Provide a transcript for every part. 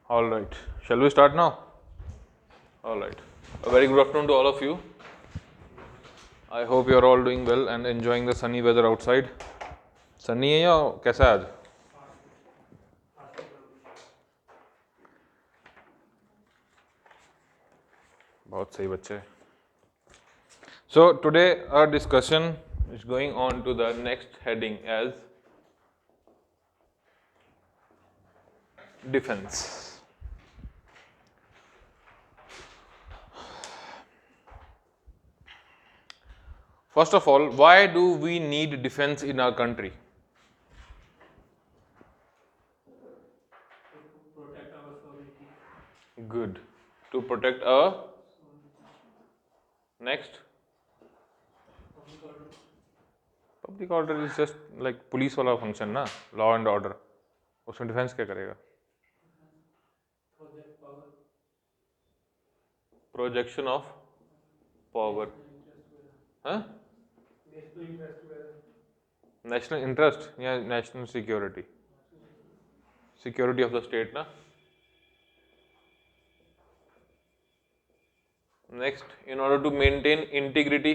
All right. Shall we start now? All right. A very good afternoon to all of you. I hope you are all doing well and enjoying the sunny weather outside. Sunny है या कैसा है आज? बहुत सही बच्चे. So today our discussion is going on to the next heading as defense. First of all, why do we need defense in our country? Good. To protect our next. Public order is just like police वाला function ना, law and order. उसमें defence क्या करेगा? Projection of power. हाँ? National interest या national security? Security of the state ना? Next, in order to maintain integrity,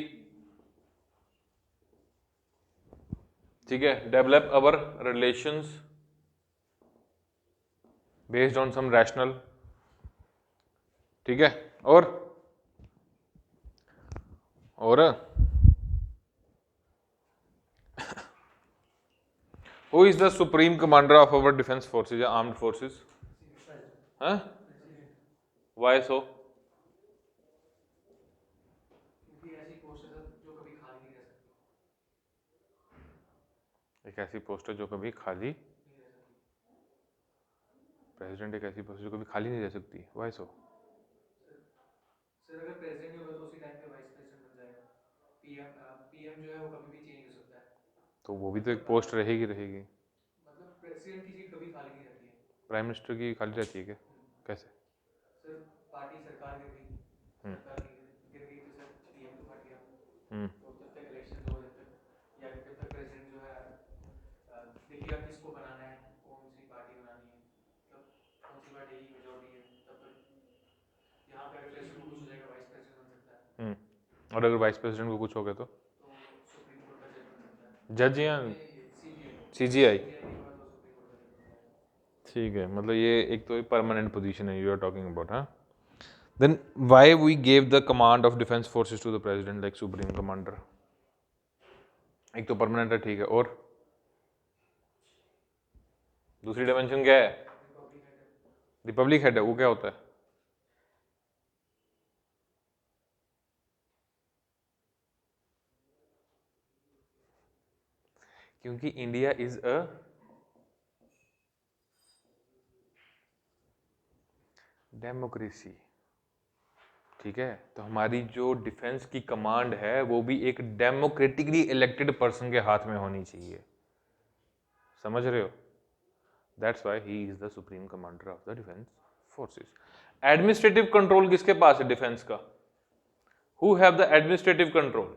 ठीक है, develop our relations based on some rational, ठीक है, और who is the supreme commander of our defense forces या armed forces? हाँ? Why so? एक ऐसी पोस्ट है जो कभी खाली, प्रेसिडेंट एक ऐसी पोस्ट जो कभी खाली नहीं रह सकती. Why so? सर अगर प्रेसिडेंट नहीं होगा तो उसी टाइम पे वाइस प्रेसिडेंट बन जाएगा. पीएम जो है वो कभी भी चेंज हो सकता है. तो वो भी तो एक पोस्ट रहेगी. मतलब प्रेसिडेंट की सीट कभी खाली नहीं रहती है. प्राइम मिनिस्टर की खाली रहती है क्या? कैसे? सर पार्टी सरकार गिर गई, सरकार गिर गई तो सर पीएम तो फट गया. तो जब तक इलेक्शन हो, जब तक या जब तक प्रेसिडेंट जो है देखिएगा किसको बनाना है, कौन सी पार्टी बनानी है, मतलब कौन सी पार्टी की मेजोरिटी है, तब तक यहाँ पे अगर प्रेसिडेंट को कुछ हो जाएगा वाइस प्रेसिडेंट बन सकता है. और अगर वाइस प्रेसिडेंट को कुछ हो गया तो सुप्रीम कोर्ट का जज बन सकता है. जज या सीजीआई CGI? ठीक है, मतलब ये एक तो परमानेंट पोजीशन है यू आर टॉकिंग अबाउट. हाँ, then why we gave the command of defence forces to the president like supreme commander? एक तो परमानेंट है, ठीक है, और दूसरी डायमेंशन क्या है? रिपब्लिक हेड है. वो क्या होता है? क्योंकि इंडिया इज अ डेमोक्रेसी, ठीक है, तो हमारी जो डिफेंस की कमांड है वो भी एक डेमोक्रेटिकली इलेक्टेड पर्सन के हाथ में होनी चाहिए. समझ रहे हो? That's why he is the supreme commander of the defence forces. Administrative control किसके पास है डिफेंस का? Who have the administrative control?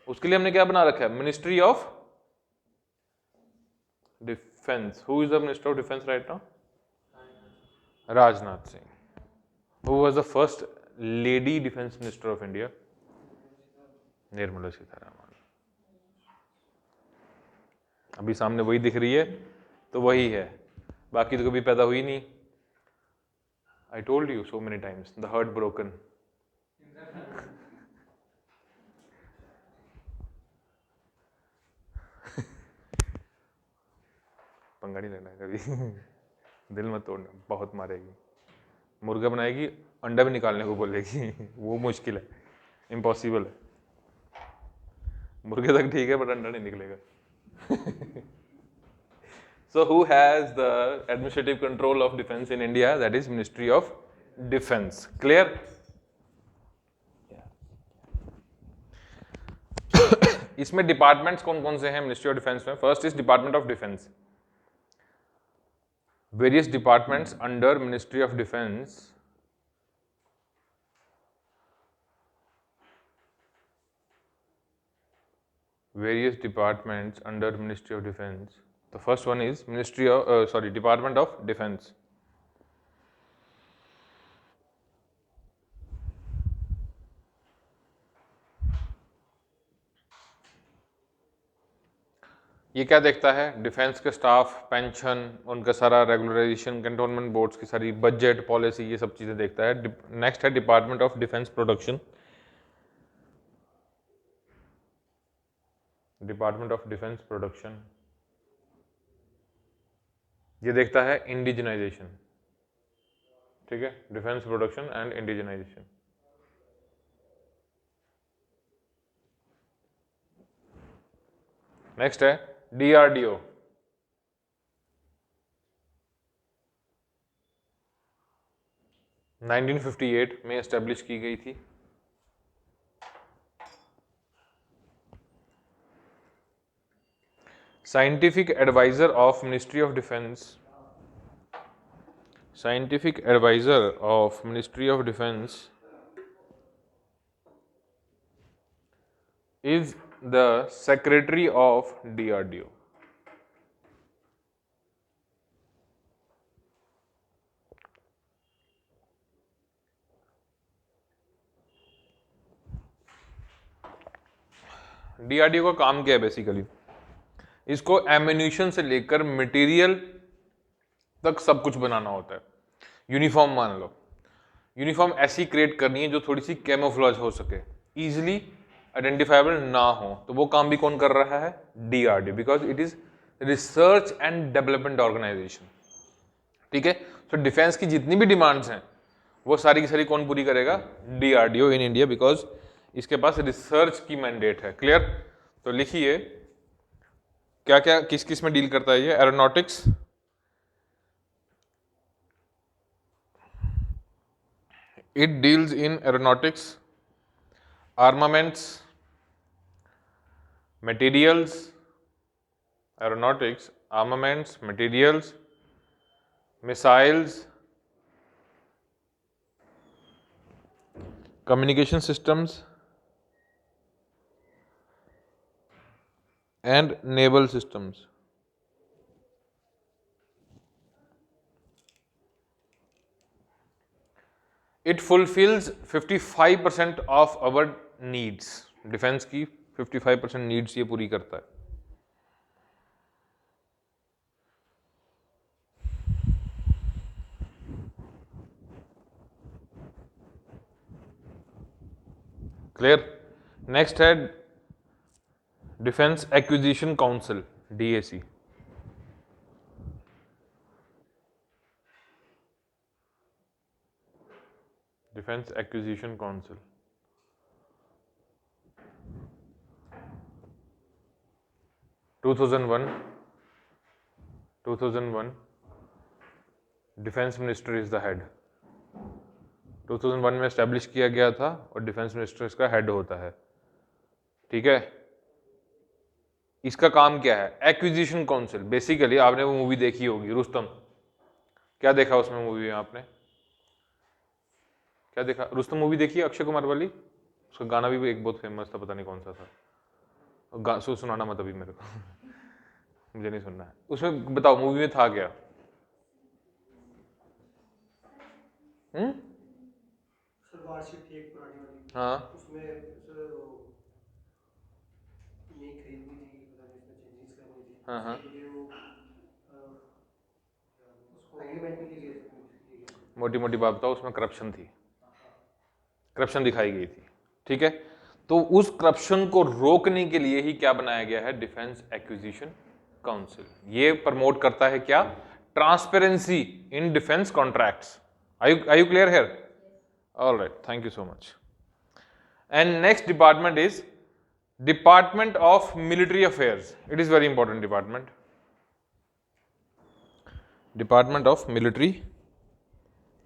उसके लिए हमने क्या बना रखा है? Ministry of defence. Who is the minister of defence right now? Rajnath Singh. Who was the first lady defense minister of India? Nirmala Sitharaman. अभी सामने वही दिख रही है तो वही है, बाकी तो कभी पैदा हुई नहीं. I told you so many times, the heart broken. पंगा नहीं लेना कभी. दिल मत तोड़ना, बहुत मारेगी. मुर्गा बनाएगी, अंडा भी निकालने को बोलेगी. वो मुश्किल है, इम्पॉसिबल है. मुर्गे तक ठीक है बट अंडा नहीं निकलेगा. So who has the administrative control of defense in India? That is Ministry of Defense. Clear? इसमें डिपार्टमेंट्स कौन कौन से हैं मिनिस्ट्री ऑफ डिफेंस में? First is department of defence. Various departments under Ministry of Defense various departments under Ministry of Defense The first one is Department of Defense. ये क्या देखता है? डिफेंस के स्टाफ, पेंशन, उनका सारा रेगुलराइजेशन, कंटोनमेंट बोर्ड्स की सारी बजट पॉलिसी, ये सब चीज़ें देखता है। नेक्स्ट है department of defence production. Department of defence production ये देखता है इंडिजिनाइजेशन, ठीक है, defence production and indigenisation. Next है DRDO। - 1958 में एस्टेब्लिश की गई थी। Scientific adviser of ministry of defence. Scientific adviser of ministry of defence is the secretary of DRDO. DRDO का काम क्या है बेसिकली? इसको एम्यूनिशन से लेकर मटेरियल तक सब कुछ बनाना होता है। यूनिफॉर्म मान लो, यूनिफॉर्म ऐसी क्रिएट करनी है जो थोड़ी सी कैमोफ्लेज हो सके, इजिली आइडेंटिफाइबल ना हो, तो वो काम भी कौन कर रहा है? DRDO, because it is research and development organisation, ठीक है। तो डिफेंस की जितनी भी डिमांड्स हैं वो सारी की सारी कौन पूरी करेगा? DRDO इन इंडिया, बिकॉज इसके पास रिसर्च की मैंडेट है। क्लियर? तो लिखिए क्या क्या किस किस में डील करता है ये? Aeronautics, it deals in aeronautics, armaments, materials, aeronautics, armaments, materials, missiles, communication systems, and naval systems. It fulfills 55% of our needs. Defence की 55% नीड्स ये पूरी करता है। क्लियर? नेक्स्ट है defence acquisition council, DAC। Defence acquisition council, two thousand one defence minister is the head. 2001 में establish किया गया था और डिफेंस मिनिस्टर इसका हेड होता है, ठीक है। इसका काम क्या है? Acquisition council. बेसिकली आपने वो मूवी देखी होगी रुस्तम, क्या देखा उसमें मूवी में आपने? क्या देखा? रुस्तम मूवी देखी है अक्षय कुमार वाली? उसका गाना भी एक बहुत फेमस था, पता नहीं कौन सा था। सुनाना मत अभी मेरे को मुझे नहीं सुनना है। उसमें बताओ मूवी में था क्या? वारशीट थी एक पुरानी वाली, हाँ, उसमें सर ये खरीदनी थी, पता नहीं उसमें चेंजेस करनी थी, हाँ, हाँ। उसके लिए वो उसको एग्रीमेंट में ली गई। मोटी मोटी बात बताओ, उसमें करप्शन थी, करप्शन दिखाई गई थी, ठीक है। तो उस करप्शन को रोकने के लिए ही क्या बनाया गया है? Defence acquisition council. ये प्रमोट करता है क्या? Transparency in defence contracts. Are you clear here? All right, thank you so much. And next department is department of military affairs. It is very important department, department of military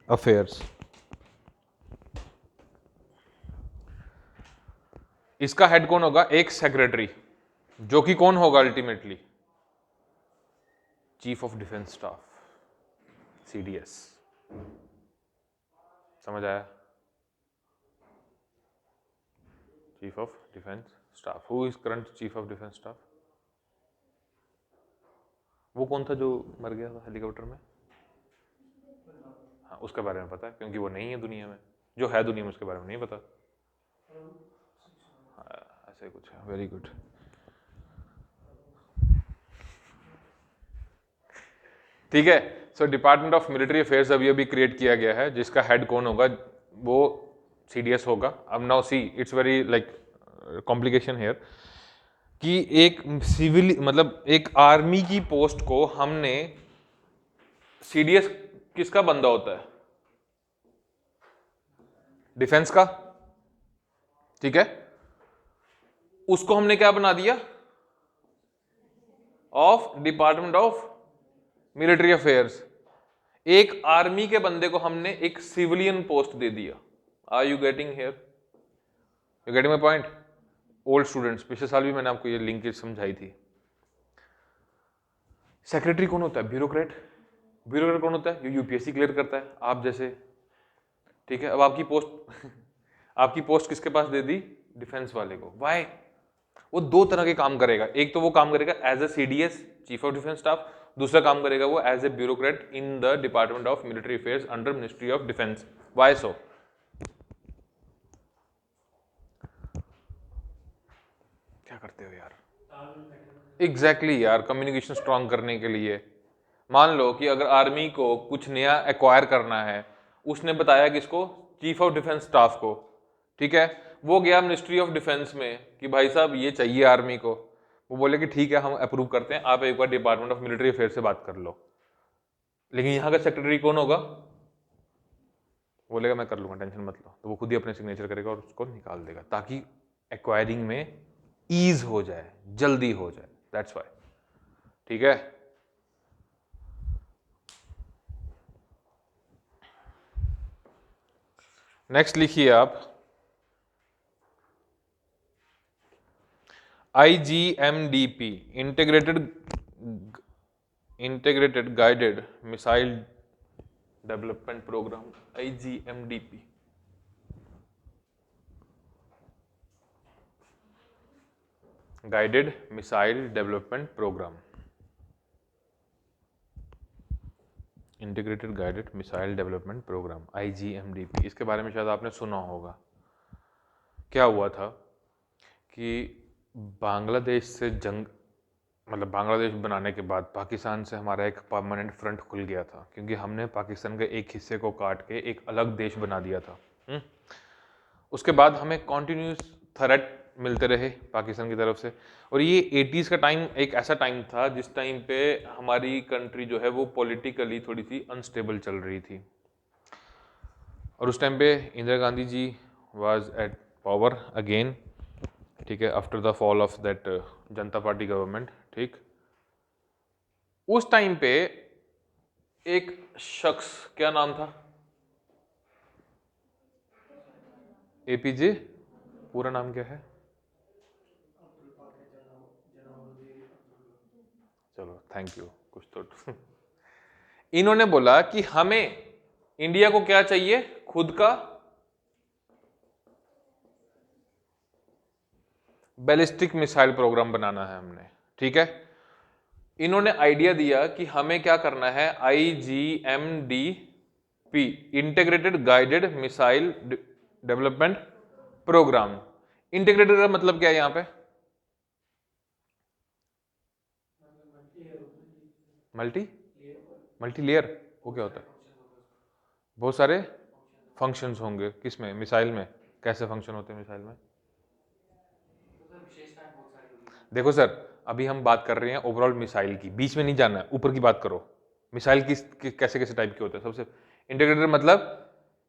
affairs. इसका head कौन होगा? एक secretary, जो कि कौन होगा ultimately? Chief of defence staff, CDS। समझ आया? Chief of defence staff. Who is current chief of defence staff? वो कौन था जो मर गया था हेलीकॉप्टर में? हाँ, उसके बारे में पता है, क्योंकि वो नहीं है दुनिया में। जो है दुनिया में उसके बारे में नहीं पता। हाँ, ऐसे कुछ है। Very good. ठीक है। सो डिपार्टमेंट ऑफ मिलिट्री अफेयर्स अभी अभी क्रिएट किया गया है, जिसका हेड कौन होगा? वो CDS होगा। अब now see it's very like complication here कि एक सिविल मतलब एक आर्मी की पोस्ट को हमने CDS किसका बंदा होता है? डिफेंस का। ठीक है, उसको हमने क्या बना दिया? Of department of military affairs. एक आर्मी के बंदे को हमने एक सिविलियन पोस्ट दे दिया। Are you getting here? You getting my point? Old students, पिछले साल भी मैंने आपको ये लिंकेज समझाई थी। सेक्रेटरी कौन होता है? ब्यूरोक्रेट। ब्यूरोक्रेट कौन होता है? जो UPSC क्लियर करता है, आप जैसे। ठीक है, अब आपकी पोस्ट आपकी पोस्ट किसके पास दे दी? डिफेंस वाले को। वाई? वो दो तरह के काम करेगा। एक तो वो काम करेगा as a CDS, chief of defence staff. दूसरा काम करेगा वो as a bureaucrat in the department of military affairs under ministry of defence. Why so? क्या करते हो यार? एग्जैक्टली यार, कम्युनिकेशन स्ट्रांग करने के लिए। मान लो कि अगर आर्मी को कुछ नया एक्वायर करना है, उसने बताया किसको? चीफ ऑफ डिफेंस स्टाफ को। ठीक है, वो गया मिनिस्ट्री ऑफ डिफेंस में कि भाई साहब ये चाहिए आर्मी को। वो बोले कि ठीक है हम अप्रूव करते हैं, आप एक बार डिपार्टमेंट ऑफ मिलिट्री अफेयर से बात कर लो। लेकिन यहाँ का सेक्रेटरी कौन होगा? बोलेगा मैं कर लूंगा, टेंशन मत लो। तो वो खुद ही अपने सिग्नेचर करेगा और उसको निकाल देगा, ताकि एक्वायरिंग में ईज हो जाए, जल्दी हो जाए। That's why. ठीक है, नेक्स्ट लिखिए आप IGMDP, integrated guided missile development programme. IGMDP, guided missile development programme. Integrated guided missile development programme, IGMDP। इसके बारे में शायद आपने सुना होगा। क्या हुआ था कि बांग्लादेश से जंग मतलब बांग्लादेश बनाने के बाद पाकिस्तान से हमारा एक परमानेंट फ्रंट खुल गया था, क्योंकि हमने पाकिस्तान के एक हिस्से को काट के एक अलग देश बना दिया था। उसके बाद हमें कॉन्टिन्यूस थ्रेट मिलते रहे पाकिस्तान की तरफ से। और ये 80s का टाइम एक ऐसा टाइम था जिस टाइम पे हमारी कंट्री जो है वो पॉलिटिकली थोड़ी सी अनस्टेबल चल रही थी। और उस टाइम पे Indira Gandhi ji was at power again. ठीक है, after the fall of that Janata party government. ठीक, उस टाइम पे एक शख्स, क्या नाम था? APJ, पूरा नाम क्या है? चलो थैंक यू, कुछ तो इन्होंने बोला कि हमें इंडिया को क्या चाहिए? खुद का बैलिस्टिक मिसाइल प्रोग्राम बनाना है हमने। ठीक है, इन्होंने आइडिया दिया कि हमें क्या करना है? IGMDP, integrated guided missile development programme. Integrated का मतलब क्या है यहां पे? Multi layer. वो क्या होता है? बहुत सारे फंक्शंस होंगे। किसमें? मिसाइल में। कैसे फंक्शन होते हैं मिसाइल में? देखो सर, अभी हम बात कर रहे हैं ओवरऑल मिसाइल की, बीच में नहीं जाना है, ऊपर की बात करो। मिसाइल कैसे कैसे टाइप के होते हैं? सबसे इंटीग्रेटेड मतलब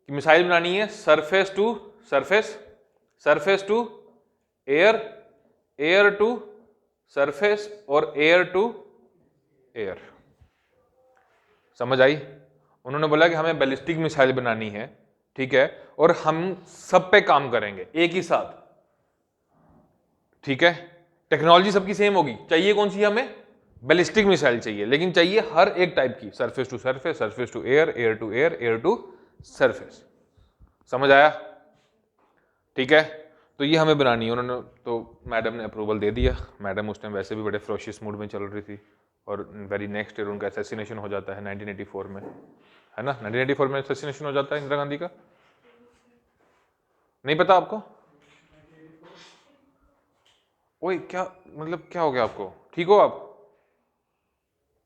कि मिसाइल बनानी है surface to surface, surface to air, air to surface और एयर टू एयर। समझ आई? उन्होंने बोला कि हमें बैलिस्टिक मिसाइल बनानी है। ठीक है, और हम सब पे काम करेंगे एक ही साथ। ठीक है, टेक्नोलॉजी सबकी सेम होगी। चाहिए कौन सी हमें? बैलिस्टिक मिसाइल चाहिए, लेकिन चाहिए हर एक टाइप की, surface to surface, surface to air, air to air, air to surface. समझ आया? ठीक है, तो ये हमें बनानी है। उन्होंने तो मैडम ने अप्रूवल दे दिया। मैडम उस टाइम वैसे भी बड़े फ्रोशियस मूड में चल रही थी, और वेरी नेक्स्ट ईयर उनका असैसिनेशन हो जाता है 1984 में, है ना। 1984 में असैसिनेशन हो जाता है इंदिरा गांधी का, नहीं पता आपको? ओए क्या मतलब, क्या हो गया आपको? ठीक हो आप?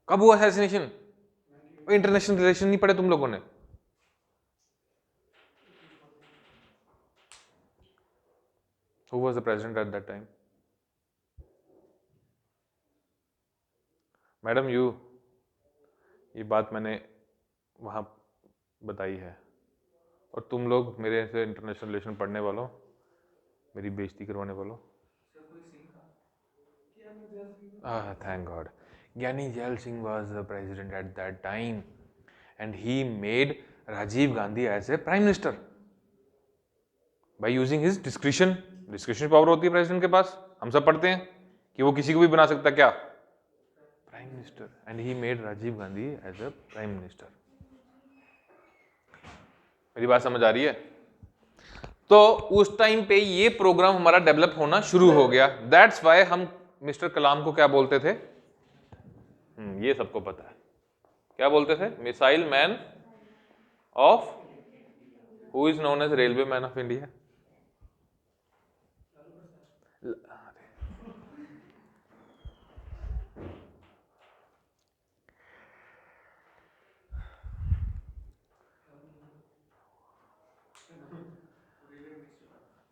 कब हुआ असैसिनेशन? इंटरनेशनल रिलेशन नहीं पढ़े तुम लोगों ने? Who was the president at that time? Madam ये बात मैंने वहाँ बताई है, और तुम लोग मेरे से इंटरनेशनल रिलेशन पढ़ने वालों मेरी बेइज्जती करवाने वालों। Thank God. Gyani Jail Singh was the president at that time and he made Rajiv Gandhi as a prime minister by using his discretion. Discretion power होती है प्रेसिडेंट के पास, हम सब पढ़ते हैं कि वो किसी को भी बना सकता क्या? Prime minister. And he made Rajiv Gandhi as a prime minister. मेरी बात समझ आ रही है? तो उस टाइम पे ये प्रोग्राम हमारा डेवलप होना शुरू हो गया. दैट्स वाई हम मिस्टर कलाम को क्या बोलते थे? ये सबको पता है. क्या बोलते थे? Missile man of, who is known as railway man of India.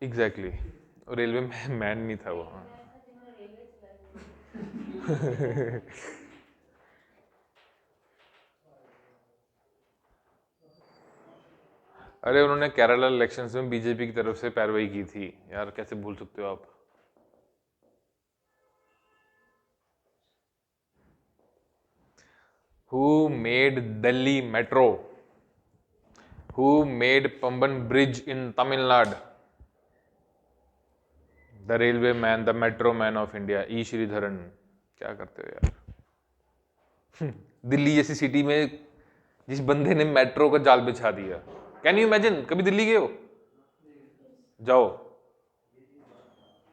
Exactly. Railway man नहीं था वो. अरे उन्होंने केरला इलेक्शंस में बीजेपी की तरफ से पैरवाई की थी यार, कैसे भूल सकते हो आप? Who made Delhi metro? Who made Pamban bridge in Tamil Nadu? The railway man, the metro man of India, E. Sridharan. क्या करते हो यार? दिल्ली जैसी सिटी में जिस बंदे ने मेट्रो का जाल बिछा दिया. Can you imagine? कभी दिल्ली गए हो? जाओ,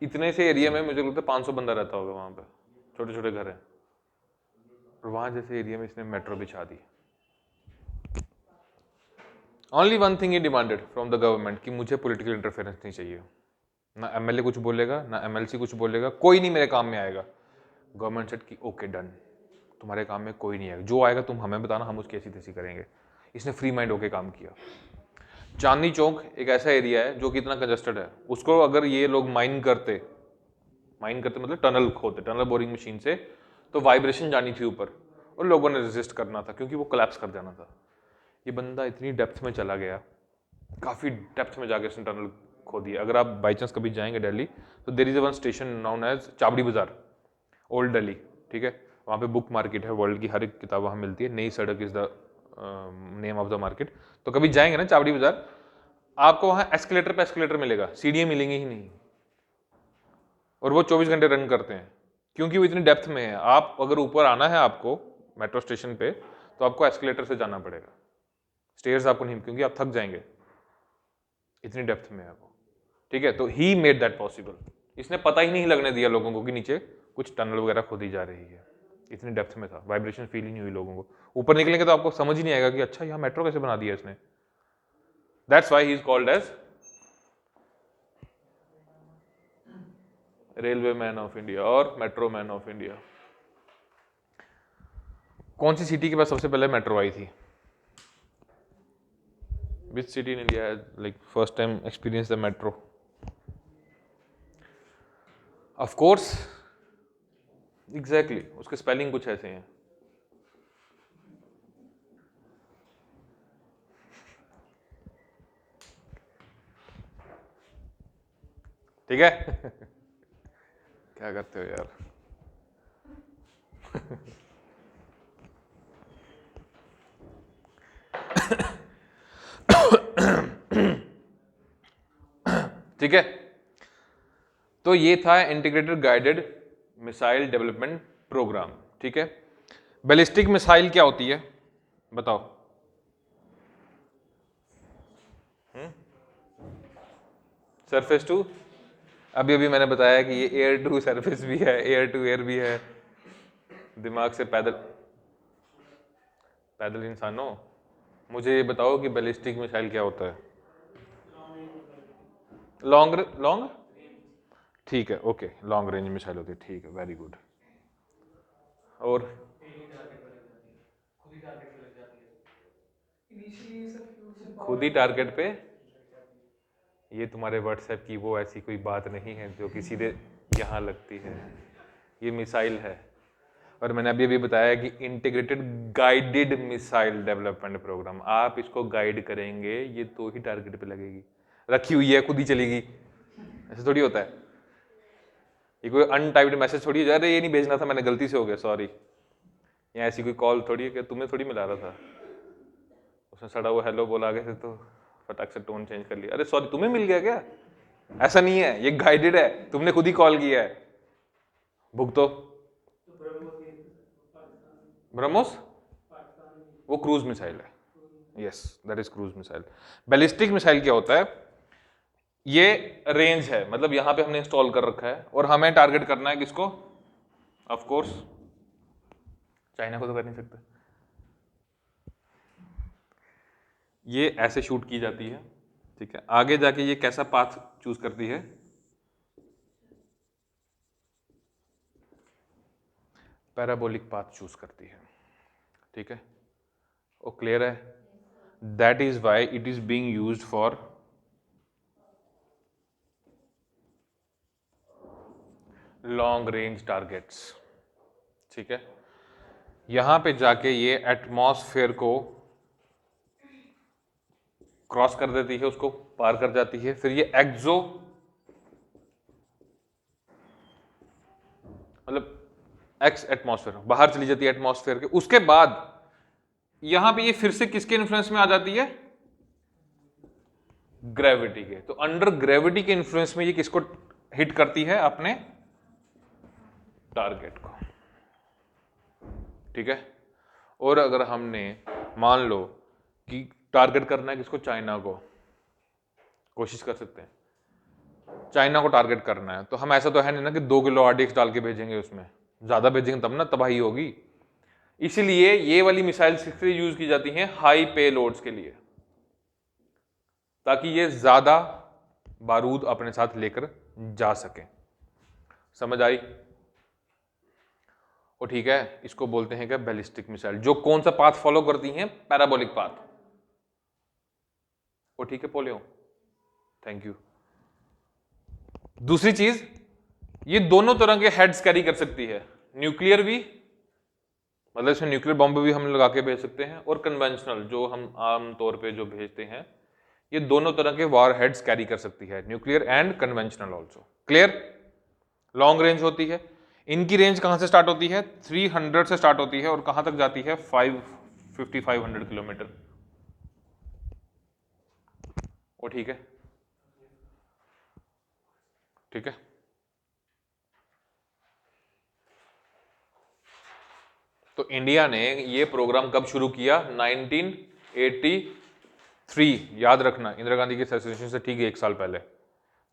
इतने से एरिया में मुझे लगता है 500 बंदा रहता होगा वहां पे, छोटे छोटे घर हैं, और वहां जैसे एरिया में इसने मेट्रो बिछा दी. ओनली वन थिंग ही डिमांडेड फ्रॉम द गवर्नमेंट कि मुझे पॉलिटिकल इंटरफेरेंस नहीं चाहिए. ना एमएलए कुछ बोलेगा, ना एमएलसी कुछ बोलेगा, कोई नहीं मेरे काम में आएगा. गवर्नमेंट सेड कि ओके डन, तुम्हारे काम में कोई नहीं आएगा, जो आएगा तुम हमें बताना, हम उसकी ऐसी तैसी करेंगे. इसने फ्री माइंड होके काम किया. चांदनी चौक एक ऐसा एरिया है जो कि इतना कंजस्टेड है, उसको अगर ये लोग माइन करते मतलब टनल खोदते, टनल बोरिंग मशीन से, तो वाइब्रेशन जानी थी ऊपर और लोगों ने रेजिस्ट करना था क्योंकि वो कोलैप्स कर जाना था. ये बंदा इतनी डेप्थ में चला गया, काफ़ी डेप्थ में जाके उसने टनल खोदी. अगर आप बाई चांस कभी जाएंगे दिल्ली तो there is one station known as चाबड़ी बाजार, ओल्ड दिल्ली, ठीक है. वहाँ पे बुक मार्केट है, वर्ल्ड की हर एक किताब वहाँ मिलती है. नई सड़क is the name of the market. तो कभी जाएंगे ना चाबड़ी बाजार, आपको वहाँ एस्केलेटर पे एस्केलेटर मिलेगा, सीढ़ियाँ मिलेंगी ही नहीं. और वो 24 घंटे रन करते हैं क्योंकि वो इतनी डेप्थ में है. आप अगर ऊपर आना है आपको मेट्रो स्टेशन पे, तो आपको एस्केलेटर से जाना पड़ेगा, स्टेयर्स आपको नहीं, क्योंकि आप थक जाएंगे, इतनी डेप्थ में है वो, ठीक है. तो ही मेड दैट पॉसिबल. इसने पता ही नहीं लगने दिया लोगों को कि नीचे कुछ टनल वगैरह खोदी जा रही है. इतनी डेप्थ में था, वाइब्रेशन फील ही नहीं हुई लोगों को. ऊपर निकलेंगे तो आपको समझ ही नहीं आएगा कि अच्छा यहाँ मेट्रो कैसे बना दिया इसने. That's why he is called as railway man of India और मेट्रो मैन ऑफ इंडिया. कौन सी सिटी के पास सबसे पहले मेट्रो आई थी? Which city in India has like first time experienced the metro? Of course, exactly. उसके स्पेलिंग कुछ ऐसे हैं. ठीक है. क्या करते हो यार? ठीक है. तो ये था integrated guided missile development programme, ठीक है. बैलिस्टिक मिसाइल क्या होती है बताओ? सरफेस टू, अभी मैंने बताया कि ये एयर टू सरफेस भी है, एयर टू एयर भी है. दिमाग से पैदल पैदल इंसानों, मुझे ये बताओ कि बैलिस्टिक मिसाइल क्या होता है? लॉन्ग लॉन्ग ठीक है, ओके, लॉन्ग रेंज मिसाइल होती है, ठीक है, वेरी गुड। और डेली टारगेट पे लग जाती है, खुद ही टारगेट पे लग जाती है। इनिशियली ये सब फ्यूल से खुद ही टारगेट पे, ये तुम्हारे व्हाट्सएप की वो ऐसी कोई बात नहीं है जो कि सीधे यहाँ लगती है, ये मिसाइल है। और मैंने अभी बताया कि integrated guided missile development programme, आप इसको गाइड करेंगे ये तो ही टारगेट पे लगेगी, रखी हुई है खुद ही चलेगी, ऐसे थोड़ी होता है। ये कोई अनटाइप्ड मैसेज थोड़ी है, अरे ये नहीं भेजना था, मैंने गलती से हो गया, सॉरी। या ऐसी कोई कॉल थोड़ी है कि तुम्हें थोड़ी मिला रहा था, उसने सड़ा हुआ हेलो बोला आगे से तो फटाक से टोन चेंज कर लिया, अरे सॉरी तुम्हें मिल गया क्या? ऐसा नहीं है, ये गाइडेड है, तुमने खुद ही कॉल किया है, भुगतो। ब्रह्मोस वो क्रूज मिसाइल है, yes that is cruise missile. Ballistic missile क्या होता है? ये रेंज है, मतलब यहां पे हमने इंस्टॉल कर रखा है और हमें टारगेट करना है किसको? ऑफ कोर्स चाइना को तो कर नहीं सकते। ये ऐसे शूट की जाती है, ठीक है। आगे जाके ये कैसा पाथ चूज करती है? पैराबोलिक पाथ चूज करती है, ठीक है। वो क्लियर है? That is why it is being used for long range targets, ठीक है। यहां पे जाके ये एटमॉस्फेयर को क्रॉस कर देती है, उसको पार कर जाती है, फिर ये एक्सो मतलब एक्स एटमॉस्फेयर बाहर चली जाती है एटमॉस्फेयर के, उसके बाद यहां पे ये फिर से किसके इन्फ्लुएंस में आ जाती है? ग्रेविटी के। तो अंडर ग्रेविटी के इन्फ्लुएंस में ये किसको हिट करती है? अपने टारगेट को, ठीक है। और अगर हमने मान लो कि टारगेट करना है किसको? चाइना को, कोशिश कर सकते हैं चाइना को टारगेट करना है, तो हम ऐसा तो है नहीं ना कि 2 किलो आरडीएक्स डाल के भेजेंगे, उसमें ज्यादा भेजेंगे तब ना तबाही होगी। इसीलिए ये वाली मिसाइल यूज की जाती हैं हाई पे लोड्स के लिए, ताकि ये ज्यादा बारूद अपने साथ लेकर जा सके। समझ आई? और ठीक है, इसको बोलते हैं क्या? Ballistic missile. जो कौन सा पाथ फॉलो करती हैं? Parabolic path. वो ठीक है पोलियो, थैंक यू। दूसरी चीज, ये दोनों तरह के हेड्स कैरी कर सकती है, न्यूक्लियर भी, मतलब इसमें न्यूक्लियर बॉम्ब भी हम लगा के भेज सकते हैं, और कन्वेंशनल जो हम आम तौर पे जो भेजते हैं, ये दोनों तरह के वार हेड्स कैरी कर सकती है, nuclear and conventional also. Clear? Long range होती है, इनकी रेंज कहां से स्टार्ट होती है? 300 से स्टार्ट होती है और कहां तक जाती है? 500 किलोमीटर। वो ठीक है, ठीक है। तो इंडिया ने ये प्रोग्राम कब शुरू किया? 1983, याद रखना, इंदिरा गांधी के असैसिनेशन से ठीक 1 साल पहले,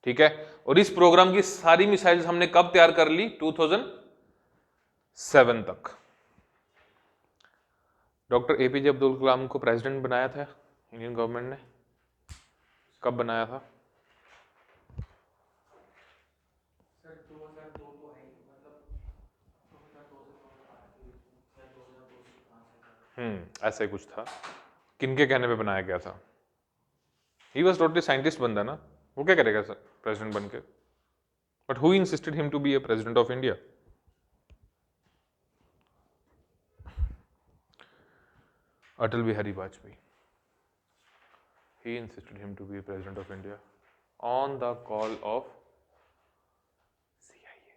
ठीक है। और इस प्रोग्राम की सारी मिसाइल्स हमने कब तैयार कर ली? 2007 तक। डॉक्टर एपीजे अब्दुल कलाम को प्रेसिडेंट बनाया था इंडियन गवर्नमेंट ने, कब बनाया था? सर 2002 तो है ही, मतलब 2002 से 2002 से 5 ऐसा ही कुछ था। किनके कहने पे बनाया गया था? ही वॉज टोटली साइंटिस्ट बंदा ना, वो क्या करेगा सर प्रेसिडेंट बन के? But who insisted him to be a president of India? Atal Bihari Vajpayee. He insisted him to be a president of India on the call of CIA.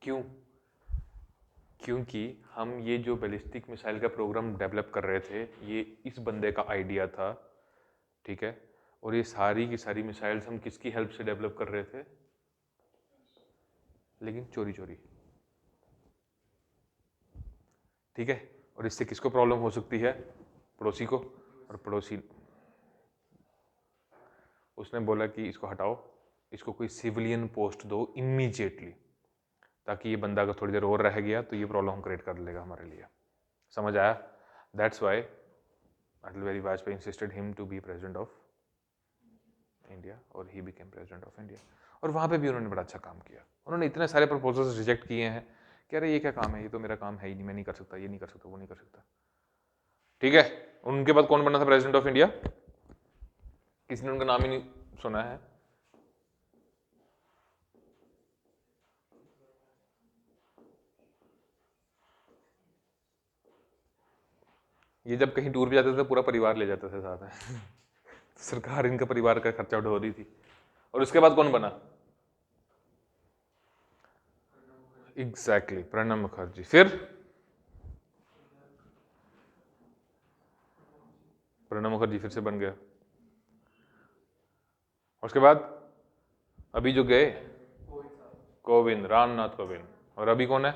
क्यों? क्योंकि हम ये जो बैलिस्टिक मिसाइल का प्रोग्राम डेवलप कर रहे थे, ये इस बंदे का आइडिया था, ठीक है। और ये सारी की सारी मिसाइल्स हम किसकी हेल्प से डेवलप कर रहे थे? लेकिन चोरी चोरी, ठीक है। और इससे किसको प्रॉब्लम हो सकती है? पड़ोसी को। और पड़ोसी उसने बोला कि इसको हटाओ, इसको कोई सिविलियन पोस्ट दो इमीडिएटली। ताकि ये बंदा अगर थोड़ी देर और रह गया तो ये प्रॉब्लम क्रिएट कर लेगा हमारे लिए। समझ आया? That's why Atal Bihari Vajpayee insisted him to be president of India और he became president of India. और वहाँ पे भी उन्होंने बड़ा अच्छा काम किया। उन्होंने इतने सारे प्रपोजल्स रिजेक्ट किए हैं कि अरे ये क्या काम है, ये तो मेरा काम है ही नहीं, मैं नहीं कर सकता, ये नहीं कर सकता, वो नहीं कर सकता। ठीक है, उनके बाद कौन बना था प्रेसिडेंट ऑफ इंडिया? किसी ने उनका नाम ही नहीं सुना है? ये जब कहीं टूर पे जाते थे पूरा परिवार ले जाते थे साथ में सरकार इनका परिवार का खर्चा उठा रही थी। और उसके बाद कौन बना? एग्जैक्टली, प्रणब मुखर्जी। फिर प्रणब मुखर्जी फिर से बन गया। उसके बाद अभी जो गए कोविंद, रामनाथ कोविंद। और अभी कौन है?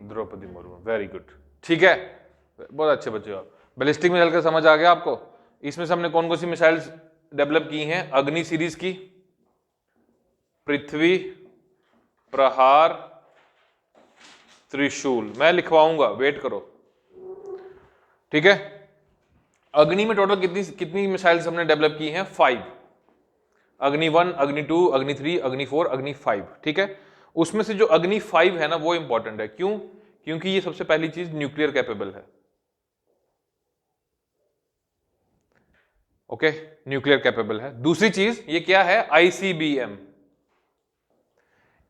द्रौपदी मुर्मू। वेरी गुड, ठीक है, बहुत अच्छे बच्चे हो आप। बैलिस्टिक मिसाइल का समझ आ गया आपको? इसमें से हमने कौन कौन सी मिसाइल्स डेवलप की हैं? अग्नि सीरीज की, पृथ्वी, प्रहार, त्रिशूल। मैं लिखवाऊंगा, वेट करो। ठीक है, अग्नि में टोटल कितनी कितनी मिसाइल्स हमने डेवलप की हैं? 5। अग्नि 1, अग्नि 2, अग्नि 3, अग्नि 4, अग्नि 5। ठीक है, उसमें से जो अग्नि 5 है ना वो इंपॉर्टेंट है। क्यों? क्योंकि ये सबसे पहली चीज न्यूक्लियर कैपेबल है। ओके, न्यूक्लियर कैपेबल है। दूसरी चीज ये क्या है? ICBM,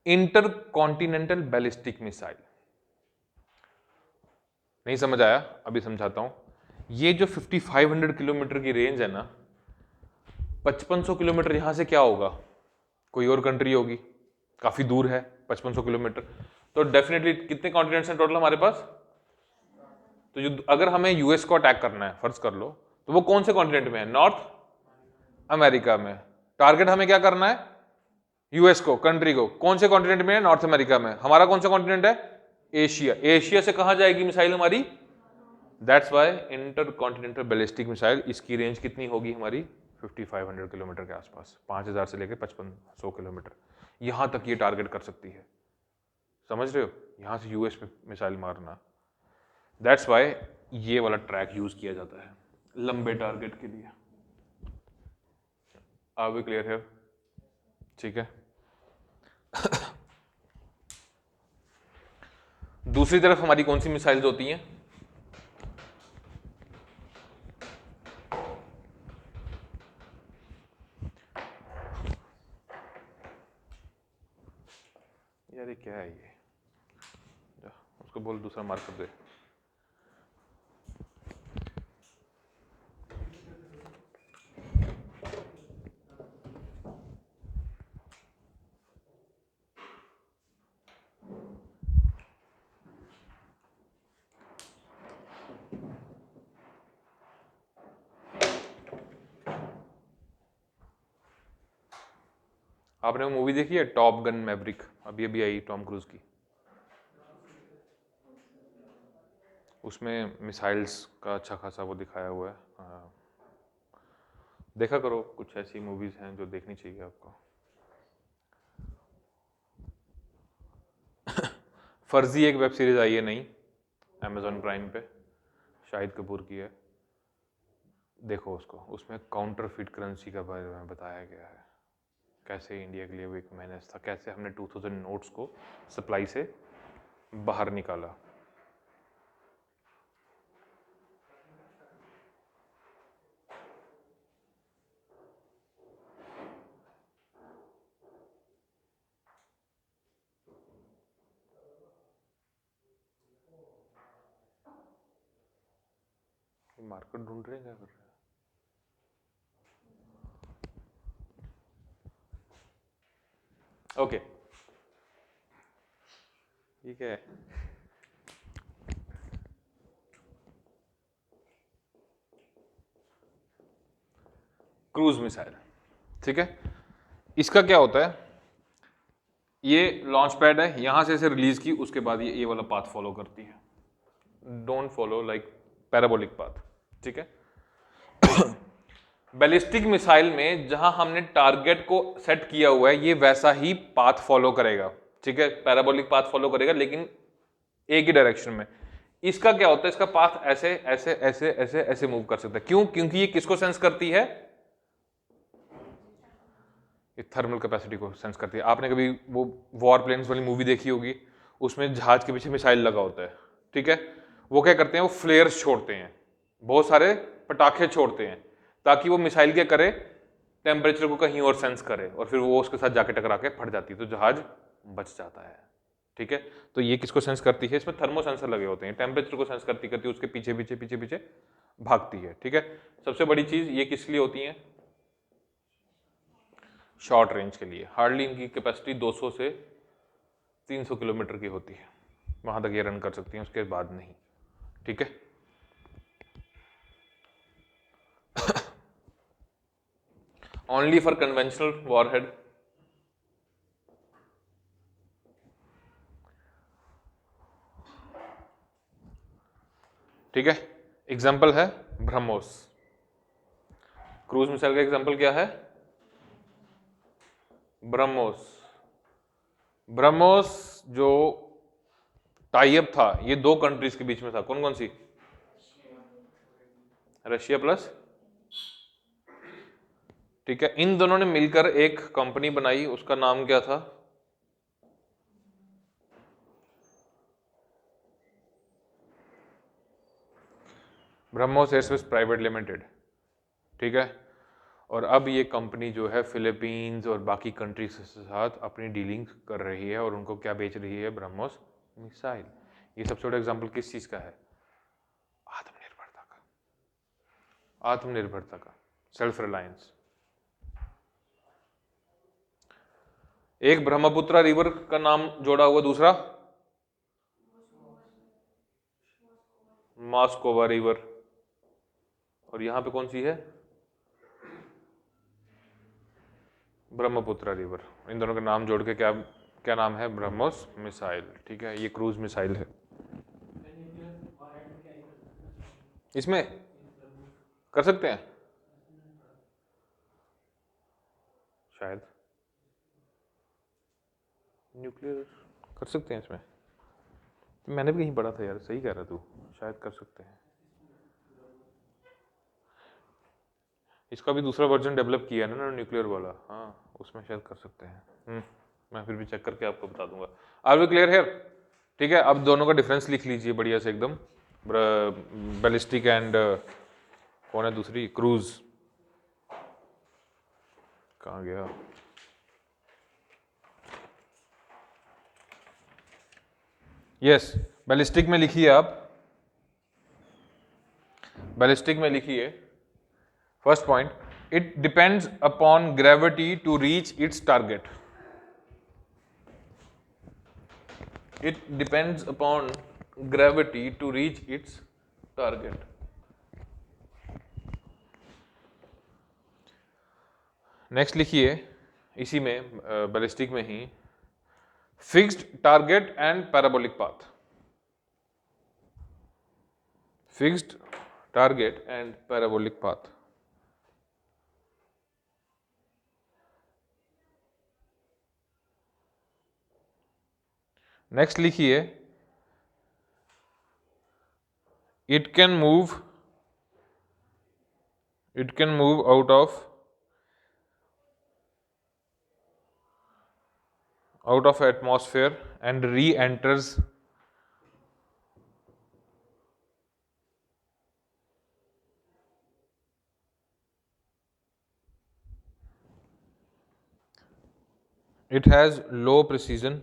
inter continental ballistic missile. नहीं समझ आया? अभी समझाता हूं। ये जो 5500 किलोमीटर की रेंज है ना, 5500 किलोमीटर यहां से क्या होगा? कोई और कंट्री होगी, काफी दूर है 5500 किलोमीटर। तो डेफिनेटली कितने कॉन्टिनेंट्स हैं टोटल हमारे पास? तो जो अगर हमें यूएस को अटैक करना है, फर्ज कर लो, तो वो कौन से कॉन्टिनेंट में है? नॉर्थ अमेरिका में। टारगेट हमें क्या करना है? यूएस को, कंट्री को। कौन से कॉन्टिनेंट में है? नॉर्थ अमेरिका में। हमारा कौन सा कॉन्टिनेंट है? एशिया। एशिया से कहां जाएगी मिसाइल हमारी? That's why inter continental ballistic missile, इसकी रेंज कितनी होगी हमारी? 5500 किलोमीटर के आसपास, 5000 से लेकर 5500 किलोमीटर, यहां तक ये टारगेट कर सकती है। समझ रहे हो? यहां से यूएस पे मिसाइल मारना। दैट्स वाई ये वाला ट्रैक यूज किया जाता है लंबे टारगेट के लिए। आर वी क्लियर है? ठीक है। दूसरी तरफ हमारी कौन सी मिसाइल्स होती हैं? यार ये क्या है? ये उसको बोल दूसरा मार्कर दे। आपने वो मूवी देखी है टॉप गन मैवरिक? अभी अभी आई टॉम क्रूज की। उसमें मिसाइल्स का अच्छा खासा वो दिखाया हुआ है। देखा करो, कुछ ऐसी मूवीज हैं जो देखनी चाहिए आपको। फर्जी एक वेब सीरीज आई है नई, अमेजॉन प्राइम पे, शाहिद कपूर की है। देखो उसको, उसमें काउंटरफिट करेंसी का बारे में बताया गया है, कैसे इंडिया के लिए वो एक मैनेज था, कैसे हमने 2000 नोट्स को सप्लाई से बाहर निकाला। मार्कर ढूंढ रहे हैं, क्या कर रहे हैं? ओके, ठीक है। क्रूज मिसाइल, ठीक है। इसका क्या होता है? ये लॉन्च पैड है, यहां से इसे रिलीज की, उसके बाद ये वाला पाथ फॉलो करती है। Don't follow like parabolic path, ठीक है। बैलिस्टिक मिसाइल में जहां हमने टारगेट को सेट किया हुआ है, ये वैसा ही पाथ फॉलो करेगा। ठीक है, पैराबोलिक पाथ फॉलो करेगा लेकिन एक ही डायरेक्शन में। इसका क्या होता है, इसका पाथ ऐसे ऐसे ऐसे ऐसे ऐसे मूव कर सकता है। क्यों? क्योंकि ये किसको सेंस करती है, ये थर्मल कैपेसिटी को सेंस करती है। आपने कभी वो वॉर प्लेन्स वाली मूवी देखी होगी, उसमें जहाज के पीछे मिसाइल लगा होता है, ठीक है, वो क्या करते हैं, वो फ्लेयर्स छोड़ते हैं, बहुत सारे पटाखे छोड़ते हैं, ताकि वो मिसाइल क्या करे, टेम्परेचर को कहीं और सेंस करे, और फिर वो उसके साथ जाके टकरा के फट जाती है, तो जहाज बच जाता है। ठीक है, तो ये किसको सेंस करती है, इसमें थर्मो सेंसर लगे होते हैं, टेम्परेचर को सेंस करती करती उसके पीछे पीछे पीछे पीछे भागती है। ठीक है, सबसे बड़ी चीज ये किस लिए होती है, शॉर्ट रेंज के लिए। हार्डली इनकी कैपेसिटी 200 से 300 किलोमीटर की होती है, वहां तक ये रन कर सकती हैं, उसके बाद नहीं। ठीक है, ओनली फॉर कन्वेंशनल वॉरहेड। ठीक है, एग्जाम्पल है ब्रह्मोस। क्रूज मिसाइल का एग्जाम्पल क्या है, ब्रह्मोस। ब्रह्मोस जो टाइप था ये दो कंट्रीज के बीच में था, कौन कौन सी, रशिया प्लस, ठीक है, इन दोनों ने मिलकर एक कंपनी बनाई, उसका नाम क्या था, ब्रह्मोस एयरस्पेस प्राइवेट लिमिटेड। ठीक है, और अब ये कंपनी जो है फिलीपींस और बाकी कंट्रीज के साथ अपनी डीलिंग कर रही है और उनको क्या बेच रही है, ब्रह्मोस मिसाइल। ये सबसे बड़ा एग्जांपल किस चीज का है, आत्मनिर्भरता का, आत्मनिर्भरता का, सेल्फ रिलायंस। एक ब्रह्मपुत्र रिवर का नाम जोड़ा हुआ, दूसरा मास्कोवा रिवर, और यहां पे कौन सी है, ब्रह्मपुत्र रिवर। इन दोनों के नाम जोड़ के क्या क्या नाम है, ब्रह्मोस मिसाइल। ठीक है, ये क्रूज मिसाइल है। इसमें कर सकते हैं शायद, न्यूक्लियर कर सकते हैं इसमें, मैंने भी कहीं पढ़ा था यार, सही कह रहा तू, शायद कर सकते हैं। इसका भी दूसरा वर्जन डेवलप किया है ना न्यूक्लियर वाला, हाँ उसमें शायद कर सकते हैं। मैं फिर भी चेक करके आपको बता दूंगा। Are we clear here? ठीक है, अब दोनों का डिफरेंस लिख लीजिए बढ़िया से एकदम, बैलिस्टिक एंड कौन है दूसरी, क्रूज, कहाँ गया, यस बैलिस्टिक में लिखिए आप, बैलिस्टिक में लिखिए first point, it depends upon gravity to reach its target. It depends upon gravity to reach its target. Next लिखिए इसी में बैलिस्टिक में ही, fixed target and parabolic path, fixed target and parabolic path. Next लिखिए, it can move out of atmosphere and re-enters it has low precision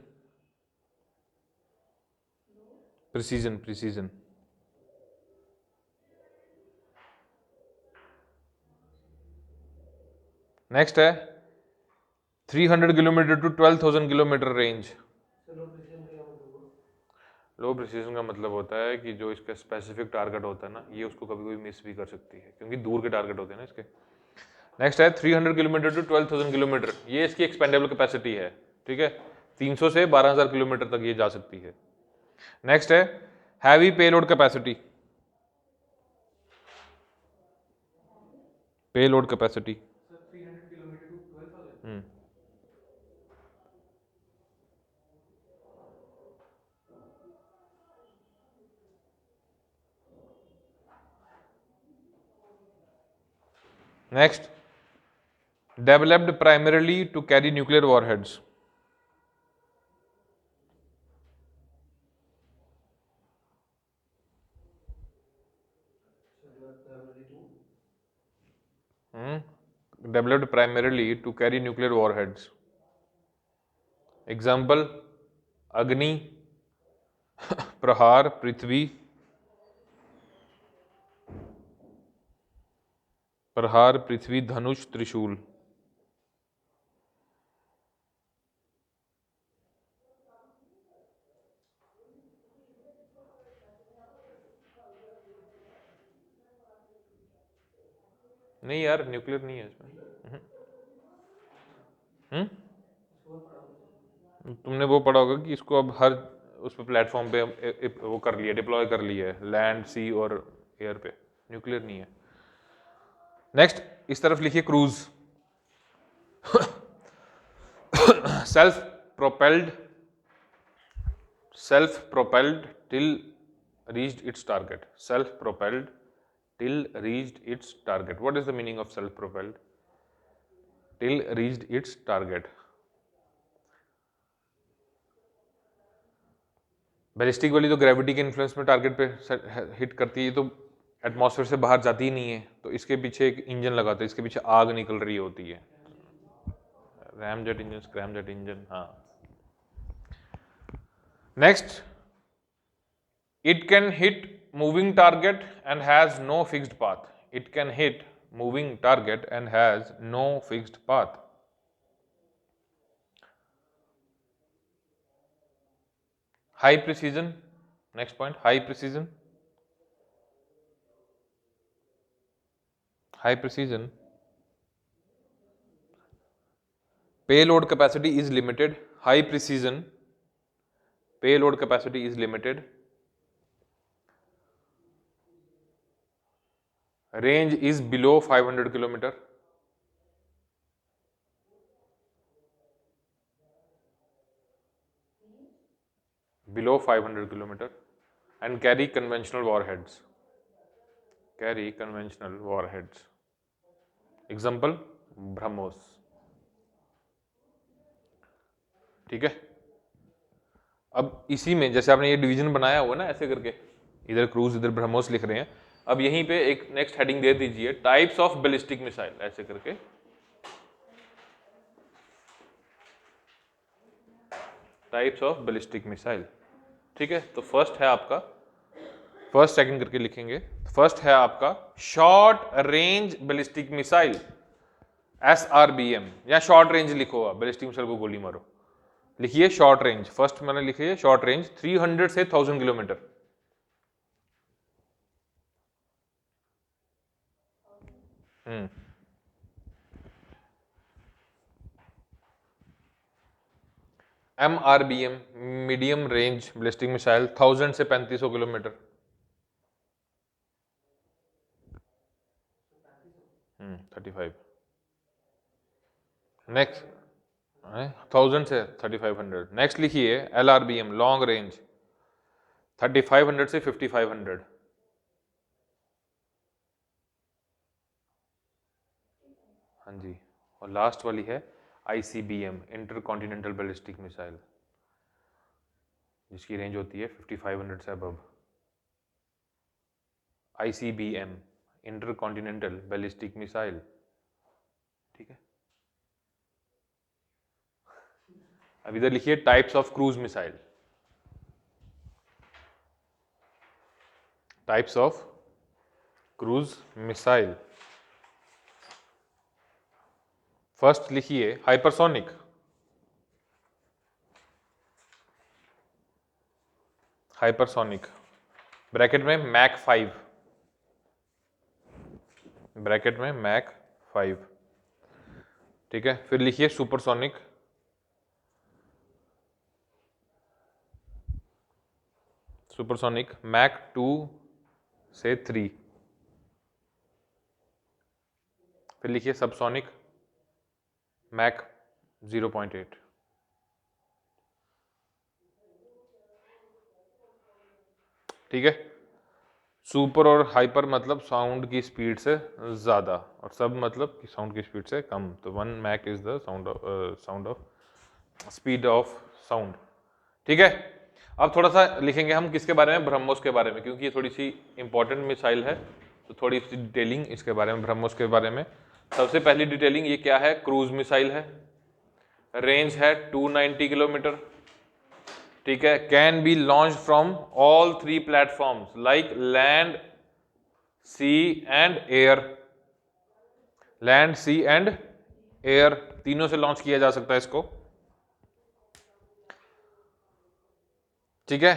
next है 300 kilometre to 12,000 kilometre range. Low precision का मतलब होता है कि जो इसका स्पेसिफिक टारगेट होता है ना, ये उसको कभी कभी मिस भी कर सकती है, क्योंकि दूर के टारगेट होते हैं ना इसके। नेक्स्ट है 300 किलोमीटर टू 12,000 किलोमीटर, ये इसकी एक्सपेंडेबल कैपेसिटी है। ठीक है, 300 से 12,000 किलोमीटर तक ये जा सकती है। नेक्स्ट है heavy payload capacity, payload capacity, next, developed primarily to carry nuclear warheads. Developed primarily to carry nuclear warheads. Example, अग्नि, प्रहार, पृथ्वी, प्रहार, पृथ्वी, धनुष, त्रिशूल। नहीं यार, न्यूक्लियर नहीं है इसमें। तुमने वो पढ़ा होगा कि इसको अब हर उस पे प्लेटफॉर्म पे वो कर लिया, डिप्लॉय कर लिया है, लैंड, सी और एयर पे। न्यूक्लियर नहीं है। नेक्स्ट, इस तरफ लिखिए cruise. Self propelled till reached its target. Self propelled till reached its target. What is the meaning of self propelled till reached its target? Ballistic वाली तो ग्रेविटी के इन्फ्लुएंस में टारगेट पे हिट करती है, तो एटमॉस्फेयर से बाहर जाती ही नहीं है, तो इसके पीछे एक इंजन लगाते हैं, इसके पीछे आग निकल रही होती है, रैमजेट इंजन, स्क्रैमजेट इंजन। हाँ। Next, it can hit moving target and has no fixed path. It can hit moving target and has no fixed path. High precision. Next point, high precision. High precision. Payload capacity is limited. High precision. Payload capacity is limited. Range is below 500 kilometer. Below 500 kilometer. And carry conventional warheads. Carry conventional warheads. Example, BrahMos. ठीक है। अब इसी में जैसे आपने ये division बनाया हुआ ना ऐसे करके, इधर क्रूज इधर ब्रह्मोस लिख रहे हैं, अब यहीं पे एक नेक्स्ट हेडिंग दे दीजिए, टाइप्स ऑफ बैलिस्टिक मिसाइल, ऐसे करके। Types of ballistic missile. ठीक है, तो फर्स्ट है आपका, फर्स्ट सेकंड करके लिखेंगे। फर्स्ट है आपका short range ballistic missile, SRBM, या शॉर्ट रेंज लिखो, आप बैलिस्टिक मिसाइल को गोली मारो, लिखिए शॉर्ट रेंज। फर्स्ट मैंने लिखिए शॉर्ट रेंज 300 से 1000 kilometre. MRBM, medium range ballistic missile, 1000 से 3500 किलोमीटर। 35। नेक्स्ट 1000 से 3500। नेक्स्ट लिखिए LRBM, लॉन्ग रेंज, 3500 से 5500। हाँ जी, और लास्ट वाली है ICBM, inter continental ballistic missile, जिसकी रेंज होती है 5500 से above. ICBM, inter continental ballistic missile. ठीक है, अब इधर लिखिए types of cruise missile. Types of cruise missile. First लिखिए हाइपरसोनिक। हाइपरसोनिक ब्रैकेट में मैक 5, ब्रैकेट में मैक 5। ठीक है, फिर लिखिए सुपरसोनिक। सुपरसोनिक मैक 2 से 3। फिर लिखिए सबसोनिक मैक 0.8। ठीक है, सुपर और हाइपर मतलब साउंड की स्पीड से ज़्यादा, और सब मतलब कि साउंड की स्पीड से कम। तो 1 mach is the sound of speed of sound. ठीक है, अब थोड़ा सा लिखेंगे हम किसके बारे में, ब्रह्मोस के बारे में, क्योंकि ये थोड़ी सी इंपॉर्टेंट मिसाइल है, तो थोड़ी सी डिटेलिंग इसके बारे में, ब्रह्मोस के बारे में। सबसे पहली डिटेलिंग, ये क्या है, क्रूज मिसाइल है, रेंज है 290 किलोमीटर। ठीक है, can be launch from all 3 platforms like land, sea and air. Land, sea and air, तीनों से लॉन्च किया जा सकता है इसको। ठीक है,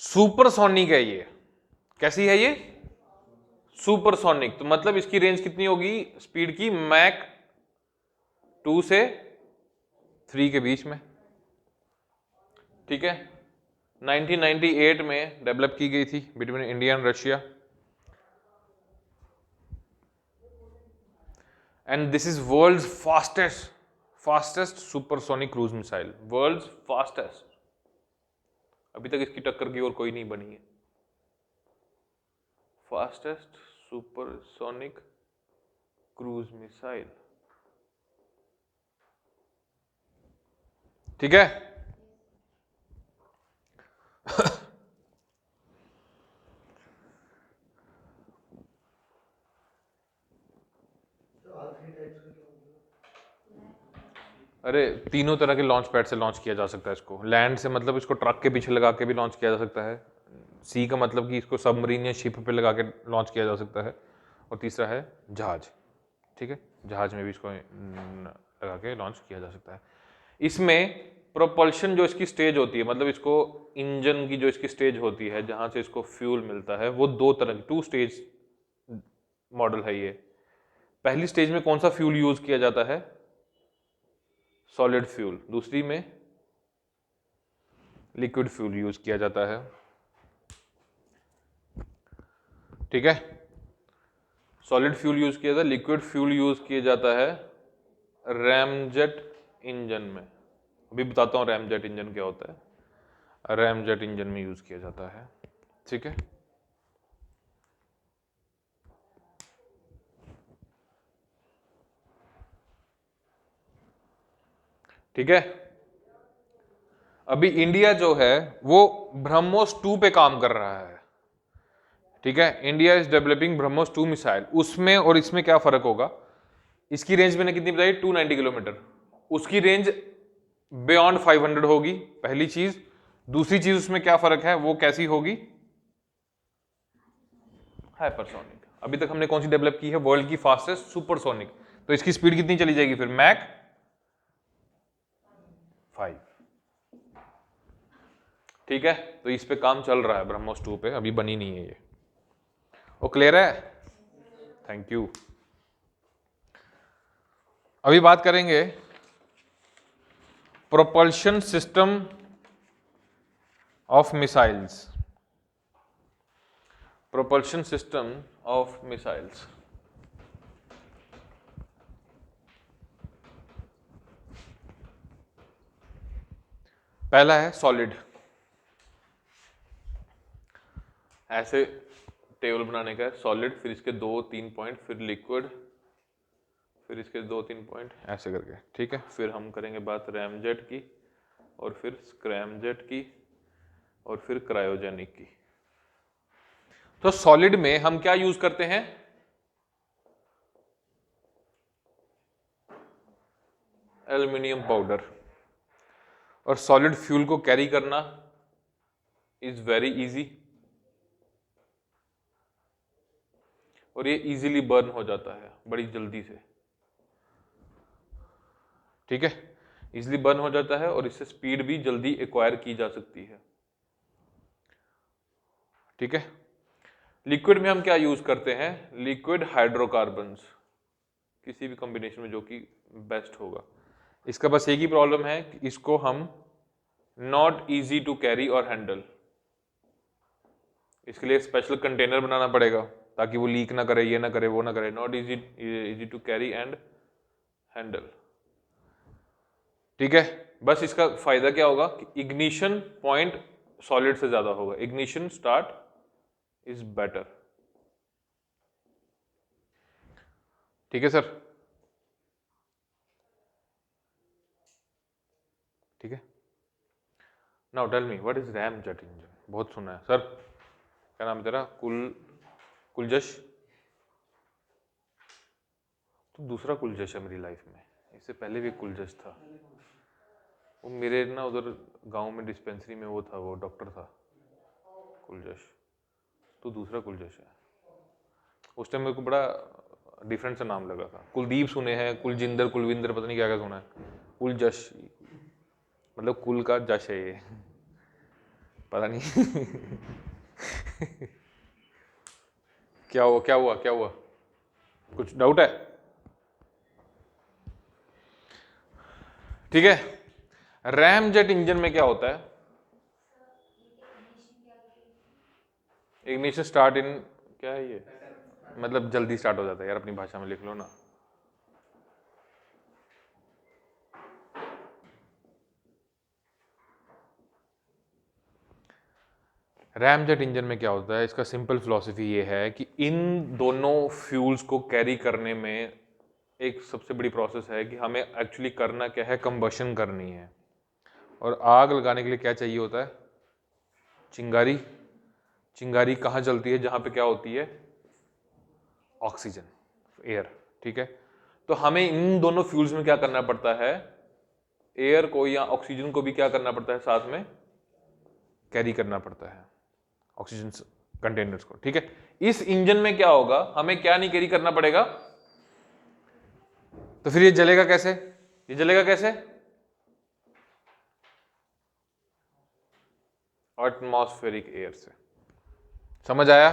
सुपरसोनिक है ये। कैसी है ये, सुपरसोनिक। तो मतलब इसकी रेंज कितनी होगी स्पीड की, मैक 2 से 3 के बीच में। ठीक है, 1998 में डेवलप की गई थी between India and Russia, and this is world's fastest supersonic cruise missile, world's fastest. अभी तक इसकी टक्कर की और कोई नहीं बनी है, फास्टेस्ट सुपरसोनिक क्रूज मिसाइल। ठीक है, अरे तीनों तरह के लॉन्च पैड से लॉन्च किया जा सकता है इसको। लैंड से मतलब इसको ट्रक के पीछे लगा के भी लॉन्च किया जा सकता है, सी का मतलब कि इसको सबमरीन या शिप पे लगा के लॉन्च किया जा सकता है, और तीसरा है जहाज। ठीक है, जहाज में भी इसको लगा के लॉन्च किया जा सकता है। इसमें प्रोपल्शन जो इसकी स्टेज होती है, मतलब इसको इंजन की जो इसकी स्टेज होती है जहां से इसको फ्यूल मिलता है, वो 2 तरह की 2 स्टेज मॉडल है ये। पहली स्टेज में कौन सा फ्यूल यूज किया जाता है, सॉलिड फ्यूल। दूसरी में लिक्विड फ्यूल यूज किया जाता है। ठीक है, सॉलिड फ्यूल यूज किया जाता है, लिक्विड फ्यूल यूज किया जाता है रैमजेट इंजन में। अभी बताता हूं रैमजेट इंजन क्या होता है। रैमजेट इंजन में यूज किया जाता है। ठीक है, ठीक है। अभी इंडिया जो है वो ब्रह्मोस 2 पे काम कर रहा है। ठीक है, India is developing BrahMos 2 missile. उसमें और इसमें क्या फर्क होगा, इसकी रेंज मैंने कितनी बताई, 290 किलोमीटर, उसकी रेंज बियॉन्ड 500 होगी, पहली चीज। दूसरी चीज उसमें क्या फर्क है, वो कैसी होगी, हाइपरसोनिक। अभी तक हमने कौन सी डेवलप की है, वर्ल्ड की फास्टेस्ट सुपरसोनिक। तो इसकी स्पीड कितनी चली जाएगी फिर, मैक 5। ठीक है, तो इस पे काम चल रहा है ब्रह्मोस 2 पे, अभी बनी नहीं है ये। वो क्लियर है, थैंक यू। अभी बात करेंगे propulsion system of missiles. Propulsion system of missiles, पहला है सॉलिड। ऐसे टेबल बनाने का है, सॉलिड, फिर इसके 2-3 पॉइंट, फिर लिक्विड, फिर इसके 2-3 पॉइंट, ऐसे करके। ठीक है, फिर हम करेंगे बात रैमजेट की, और फिर स्क्रैमजेट की, और फिर क्रायोजेनिक की। तो सॉलिड में हम क्या यूज करते हैं, एल्यूमिनियम पाउडर। और सॉलिड फ्यूल को कैरी करना इज वेरी इजी, और ये इजीली बर्न हो जाता है बड़ी जल्दी से। ठीक है, इजीली बर्न हो जाता है, और इससे स्पीड भी जल्दी एक्वायर की जा सकती है। ठीक है, लिक्विड में हम क्या यूज करते हैं, लिक्विड हाइड्रोकार्बन्स, किसी भी कॉम्बिनेशन में जो कि बेस्ट होगा। इसका बस एक ही प्रॉब्लम है कि इसको हम नॉट इजी टू कैरी और हैंडल, इसके लिए स्पेशल कंटेनर बनाना पड़ेगा ताकि वो लीक ना करे, ये ना करे, वो ना करे। Not easy to carry and handle. ठीक है, बस इसका फायदा क्या होगा कि इग्निशन पॉइंट सॉलिड से ज्यादा होगा, इग्निशन स्टार्ट इज बेटर। ठीक है सर, ठीक है। Now tell me what is ramjet engine. बहुत सुना है सर। क्या नाम है तेरा? कुलजश। तो दूसरा कुलजश है मेरी लाइफ में, इससे पहले भी कुलजश था। वो मेरे ना उधर गांव में डिस्पेंसरी में वो था, वो डॉक्टर था कुलजश। तो दूसरा कुलजश है। उस टाइम मेरे को बड़ा डिफरेंट सा नाम लगा था। कुलदीप सुने हैं, कुलजिंदर, कुलविंदर, पता नहीं क्या क्या सुना है। कुलजश मतलब कुल का जश है ये, पता नहीं। क्या हुआ क्या हुआ क्या हुआ? कुछ डाउट है? ठीक है। रैम जेट इंजन में क्या होता है? इग्निशन स्टार्ट इन, क्या है ये? मतलब जल्दी स्टार्ट हो जाता है यार, अपनी भाषा में लिख लो ना। रैम जेट इंजन में क्या होता है, इसका सिंपल फिलॉसफी ये है कि इन दोनों फ्यूल्स को कैरी करने में एक सबसे बड़ी प्रोसेस है कि हमें एक्चुअली करना क्या है, कंबशन करनी है। और आग लगाने के लिए क्या चाहिए होता है? चिंगारी। चिंगारी कहाँ जलती है? जहाँ पे क्या होती है? Oxygen, air. ठीक है, तो हमें इन दोनों फ्यूल्स में क्या करना पड़ता है? एयर को या ऑक्सीजन को भी क्या करना पड़ता है? साथ में कैरी करना पड़ता है ऑक्सीजन कंटेनर्स को। ठीक है, इस इंजन में क्या होगा, हमें क्या नहीं कैरी करना पड़ेगा, तो फिर ये जलेगा कैसे? ये जलेगा कैसे? एटमॉस्फेरिक एयर से। समझ आया?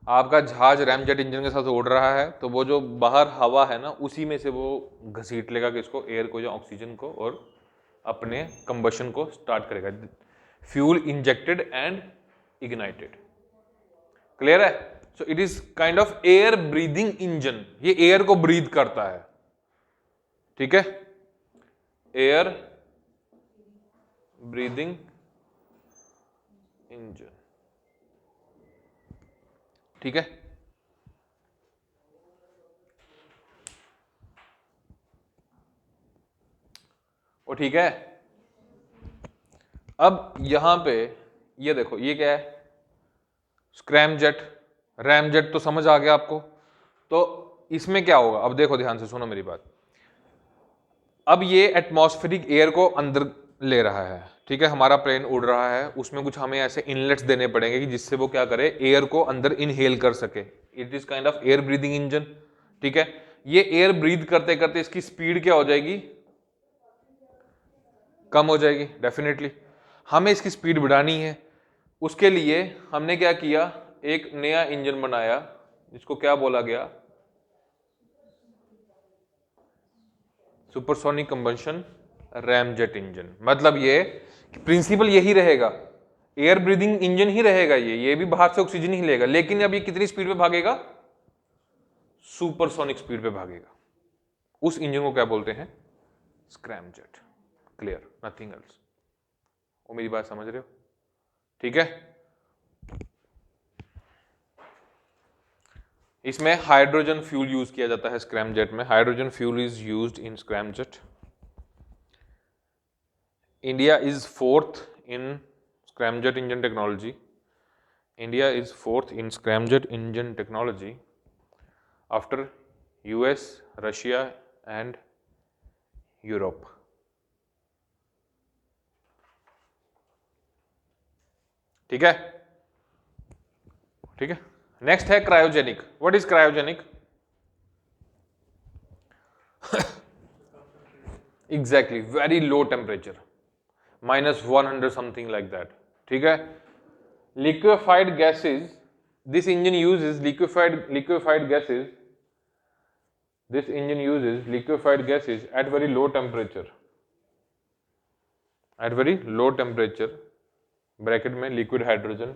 आपका जहाज रैमजेट इंजन के साथ उड़ रहा है, तो वो जो बाहर हवा है ना, उसी में से वो घसीट लेगा किसको? एयर को या ऑक्सीजन को, और अपने कंबशन को स्टार्ट करेगा। Fuel injected and ignited. Clear है? So it is kind of air breathing engine. ये एयर को ब्रीद करता है। ठीक है, एयर ब्रीदिंग इंजन। ठीक है, वो ठीक है। अब यहां पे ये देखो, ये क्या है? स्क्रैम जेट, रैम जेट तो समझ आ गया आपको। तो इसमें क्या होगा, अब देखो ध्यान से सुनो मेरी बात। अब ये एटमॉस्फेरिक एयर को अंदर ले रहा है। ठीक है, हमारा प्लेन उड़ रहा है, उसमें कुछ हमें ऐसे इनलेट्स देने पड़ेंगे कि जिससे वो क्या करे, एयर को अंदर इनहेल कर सके। It is kind of air breathing engine. ठीक है, ये एयर ब्रीद करते करते इसकी स्पीड क्या हो जाएगी? कम हो जाएगी डेफिनेटली। हमें इसकी स्पीड बढ़ानी है। उसके लिए हमने क्या किया, एक नया इंजन बनाया जिसको क्या बोला गया? Supersonic combustion ramjet engine. मतलब ये प्रिंसिपल यही रहेगा, एयर ब्रीदिंग इंजन ही रहेगा। ये भी बाहर से ऑक्सीजन ही लेगा, लेकिन अब ये कितनी स्पीड पे भागेगा? सुपरसोनिक स्पीड पे भागेगा। उस इंजन को क्या बोलते हैं? स्क्रैमजेट। Clear, nothing else. वो मेरी बात समझ रहे हो? ठीक है, इसमें हाइड्रोजन फ्यूल यूज किया जाता है स्क्रैमजेट में। Hydrogen fuel is used in scramjet. India is fourth in scramjet engine technology. India is fourth in scramjet engine technology after US, Russia and Europe. ठीक है, ठीक है। नेक्स्ट है cryogenic. What is cryogenic? Exactly, very low temperature, -100 something like that. ठीक है, liquefied gases, this engine uses liquefied gases, this engine uses liquefied gases at very low temperature, at very low temperature, bracket में liquid hydrogen.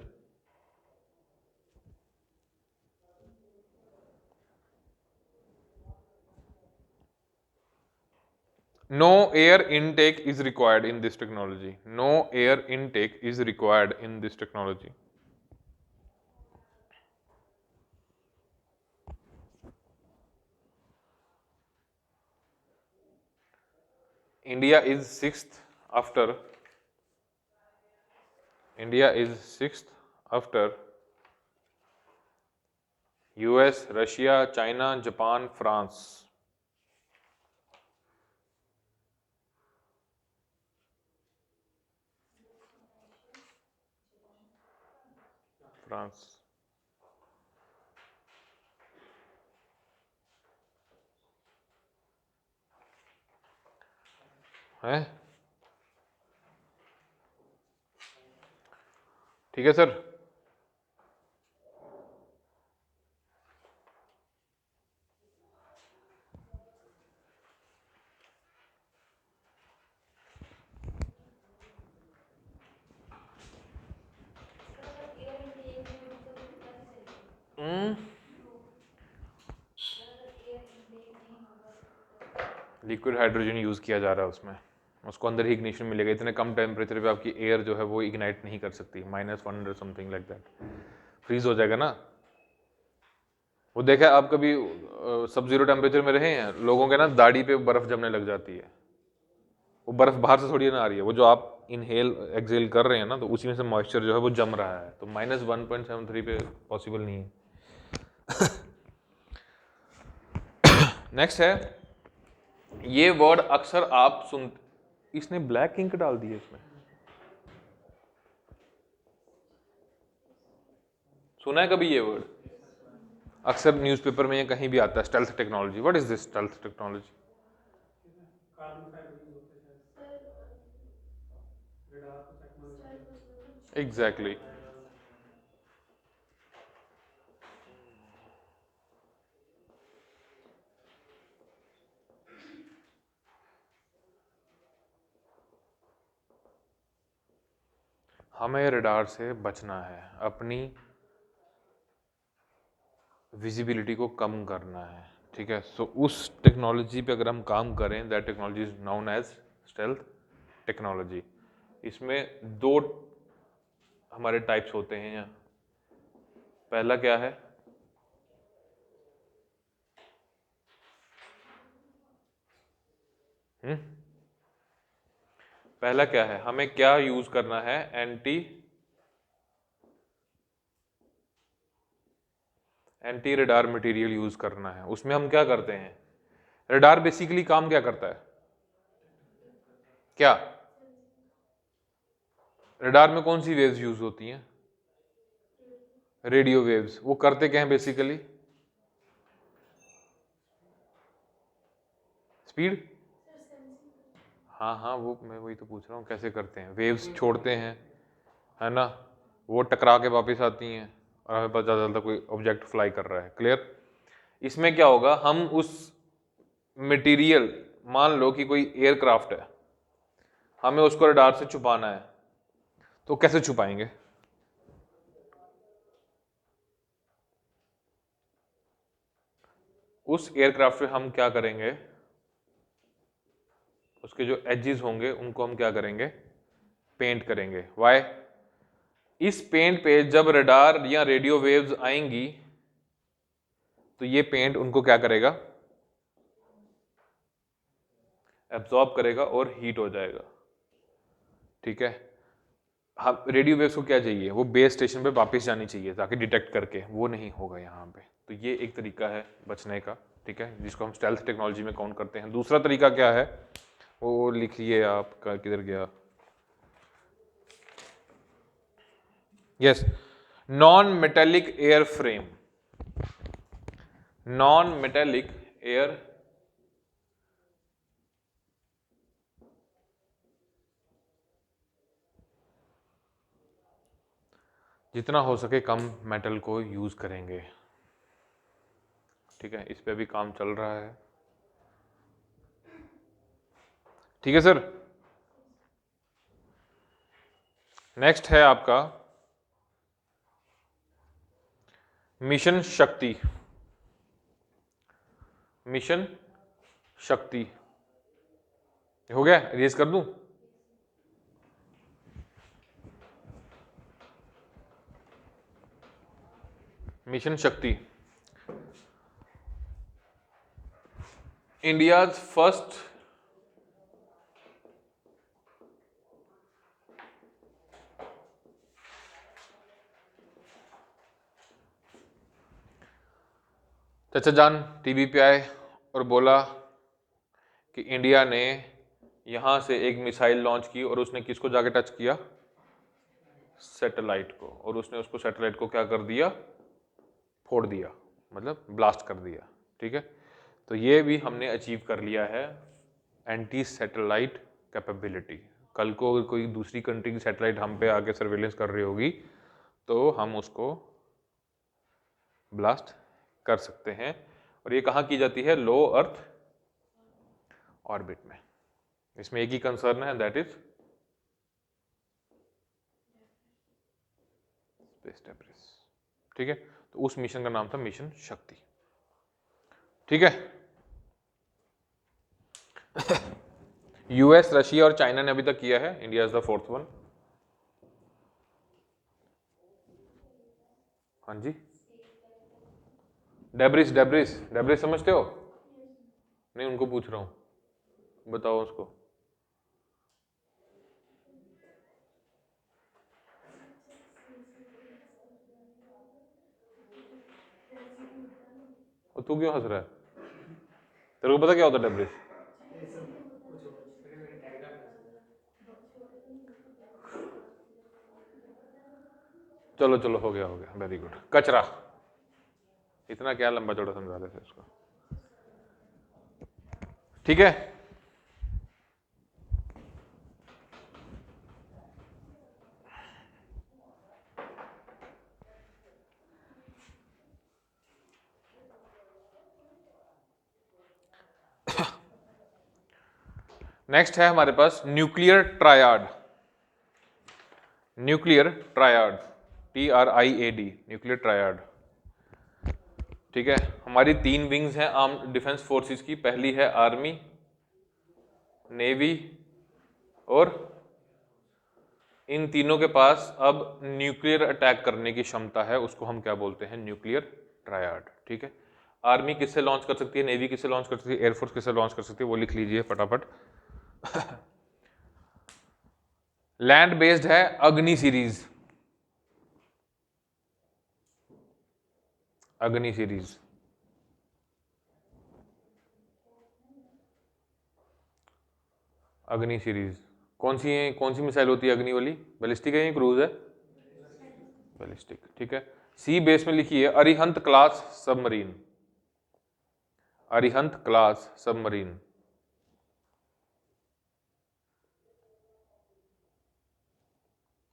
No air intake is required in this technology. No air intake is required in this technology. India is sixth after US, Russia, China, Japan, France. France है। ठीक है sir. Liquid hydrogen use किया जा रहा है उसमें, उसको अंदर ही इग्निशन मिलेगा। इतने कम टेम्परेचर पे आपकी एयर जो है वो इग्नाइट नहीं कर सकती, -100 समथिंग लाइक दैट, फ्रीज हो जाएगा ना। वो देखा आप कभी सब जीरो टेम्परेचर में रहे हैं, लोगों के ना दाढ़ी पे बर्फ जमने लग जाती है। वो बर्फ बाहर से थोड़ी ना आ रही है, वो जो आप इनहेल एक्सेल कर रहे हैं ना, तो उसी में से मॉइस्चर जो है वो जम रहा है, तो -1.73 पे पॉसिबल नहीं है। नेक्स्ट है, ये वर्ड अक्सर आप सुन, इसने ब्लैक इंक डाल दी है इसमें, सुना है कभी ये वर्ड? अक्सर न्यूज़पेपर में या कहीं भी आता है, stealth technology. What is this stealth technology? Carbon fibre use होते हैं शायद, रडार को टेक्नोलॉजी। एग्जैक्टली। हमें रडार से बचना है, अपनी विजिबिलिटी को कम करना है, ठीक है। सो उस टेक्नोलॉजी पे अगर हम काम करें, that technology is known as stealth technology. इसमें दो हमारे टाइप्स होते हैं यहाँ। पहला क्या है? पहला क्या है, हमें क्या यूज करना है? एंटी रडार मटेरियल यूज करना है। उसमें हम क्या करते हैं, रडार बेसिकली काम क्या करता है? क्या रडार में कौन सी वेव्स यूज होती हैं? Radio waves. वो करते क्या हैं बेसिकली? स्पीड, हाँ हाँ, वो मैं वही तो पूछ रहा हूँ, कैसे करते हैं? वेव्स छोड़ते हैं, है ना, वो टकरा के वापस आती हैं और हमें पता चलता कोई ऑब्जेक्ट फ्लाई कर रहा है। क्लियर? इसमें क्या होगा, हम उस मटेरियल, मान लो कि कोई एयरक्राफ्ट है, हमें उसको रडार से छुपाना है, तो कैसे छुपाएंगे? उस एयरक्राफ्ट पे हम क्या करेंगे, उसके जो एजेस होंगे उनको हम क्या करेंगे? पेंट करेंगे। वाई? इस पेंट पे जब रडार या रेडियो वेव्स आएंगी तो ये पेंट उनको क्या करेगा? एब्जॉर्ब करेगा और हीट हो जाएगा, ठीक है। हम रेडियो वेव्स को क्या चाहिए, वो बेस स्टेशन पे वापस जानी चाहिए ताकि डिटेक्ट करके, वो नहीं होगा यहाँ पे। तो ये एक तरीका है बचने का, ठीक है, जिसको हम स्टेल्थ टेक्नोलॉजी में काउंट करते हैं। दूसरा तरीका क्या है, वो लिखिए आपका, किधर गया? Yes, non metallic air frame. Non metallic air जितना हो सके कम मेटल को यूज करेंगे, ठीक है। इस पे भी काम चल रहा है, ठीक है सर। नेक्स्ट है आपका मिशन शक्ति। मिशन शक्ति हो गया, इरेज कर दूं? मिशन शक्ति, इंडियाज फर्स्ट चचा जान टीवी पे आए और बोला कि इंडिया ने यहाँ से एक मिसाइल लॉन्च की और उसने किसको जाके टच किया, सैटेलाइट को, और उसने उसको सैटेलाइट को क्या कर दिया, फोड़ दिया, मतलब ब्लास्ट कर दिया। ठीक है, तो ये भी हमने अचीव कर लिया है एंटी सैटेलाइट कैपेबिलिटी। कल को अगर कोई दूसरी कंट्री की सैटेलाइट हम पे आके सर्वेलेंस कर रही होगी तो हम उसको ब्लास्ट कर सकते हैं। और ये कहाँ की जाती है, लो अर्थ ऑर्बिट में। इसमें एक ही कंसर्न है, दैट इज स्पेस डेब्रिस। ठीक है, तो उस मिशन का नाम था मिशन शक्ति। ठीक है, यूएस, रशिया और चाइना ने अभी तक किया है, India is the fourth one. हाँ जी, डेब्रिस, डेब्रिस, डेब्रिस समझते हो? नहीं, उनको पूछ रहा हूं, बताओ उसको। और तू क्यों हंस रहा है? तेरे को पता क्या होता है डेब्रिस? चलो चलो, हो गया हो गया, वेरी गुड। कचरा, इतना क्या लंबा चौड़ा समझा रहे थे उसको। ठीक है, नेक्स्ट है हमारे पास nuclear triad. Nuclear triad, TRIAD, nuclear triad. ठीक है, हमारी 3 विंग्स हैं आर्म डिफेंस फोर्सेस की। पहली है आर्मी, नेवी और इन तीनों के पास अब न्यूक्लियर अटैक करने की क्षमता है, उसको हम क्या बोलते हैं, न्यूक्लियर ट्रायड। ठीक है, आर्मी किससे लॉन्च कर सकती है, नेवी किससे लॉन्च कर सकती है, एयरफोर्स किससे लॉन्च कर सकती है, वो लिख लीजिए फटाफट। लैंड बेस्ड है अग्नि सीरीज, अग्नि सीरीज। अग्नि सीरीज कौन सी है, कौन सी मिसाइल होती है अग्नि वाली? बैलिस्टिक है या क्रूज है? बैलिस्टिक। ठीक है, सी बेस में लिखिए Arihant class submarine, Arihant class submarine.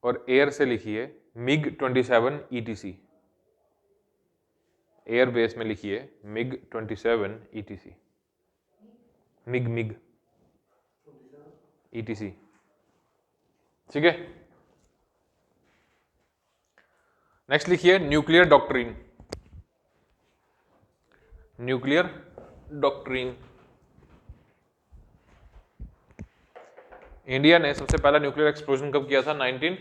और एयर से लिखिए MiG-27 ETC, एयर बेस में लिखिए MiG-27 ETC, मिग ETC। ठीक है, नेक्स्ट लिखिए nuclear doctrine, nuclear doctrine. India ने सबसे पहला न्यूक्लियर एक्सप्लोजन कब किया था? 19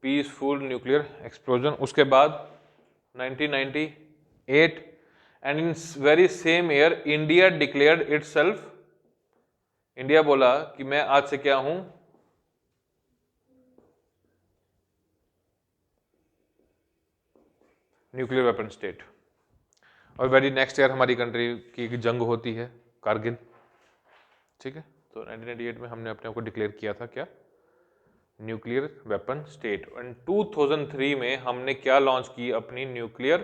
पीसफुल न्यूक्लियर एक्सप्लोजन। उसके बाद 1998 and in very same year India declared itself, India बोला कि मैं आज से क्या हूं, न्यूक्लियर वेपन स्टेट। और वेरी नेक्स्ट ईयर हमारी कंट्री की एक जंग होती है, कारगिल। ठीक है, तो 1998 में हमने अपने आप को डिक्लेयर किया था क्या, न्यूक्लियर वेपन स्टेट। एंड 2003 में हमने क्या लॉन्च की, अपनी न्यूक्लियर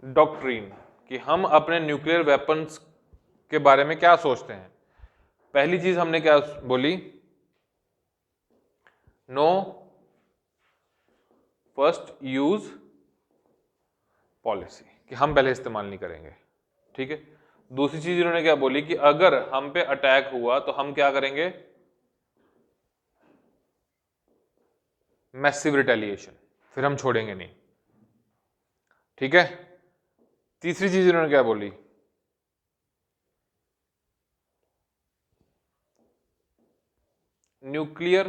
डॉक्ट्रिन, कि हम अपने न्यूक्लियर वेपन्स के बारे में क्या सोचते हैं। पहली चीज हमने क्या बोली, नो फर्स्ट यूज पॉलिसी, कि हम पहले इस्तेमाल नहीं करेंगे। ठीक है, दूसरी चीज इन्होंने क्या बोली कि अगर हम पे अटैक हुआ तो हम क्या करेंगे, मैसिव रिटेलिएशन, फिर हम छोड़ेंगे नहीं। ठीक है, तीसरी चीज इन्होंने क्या बोली, न्यूक्लियर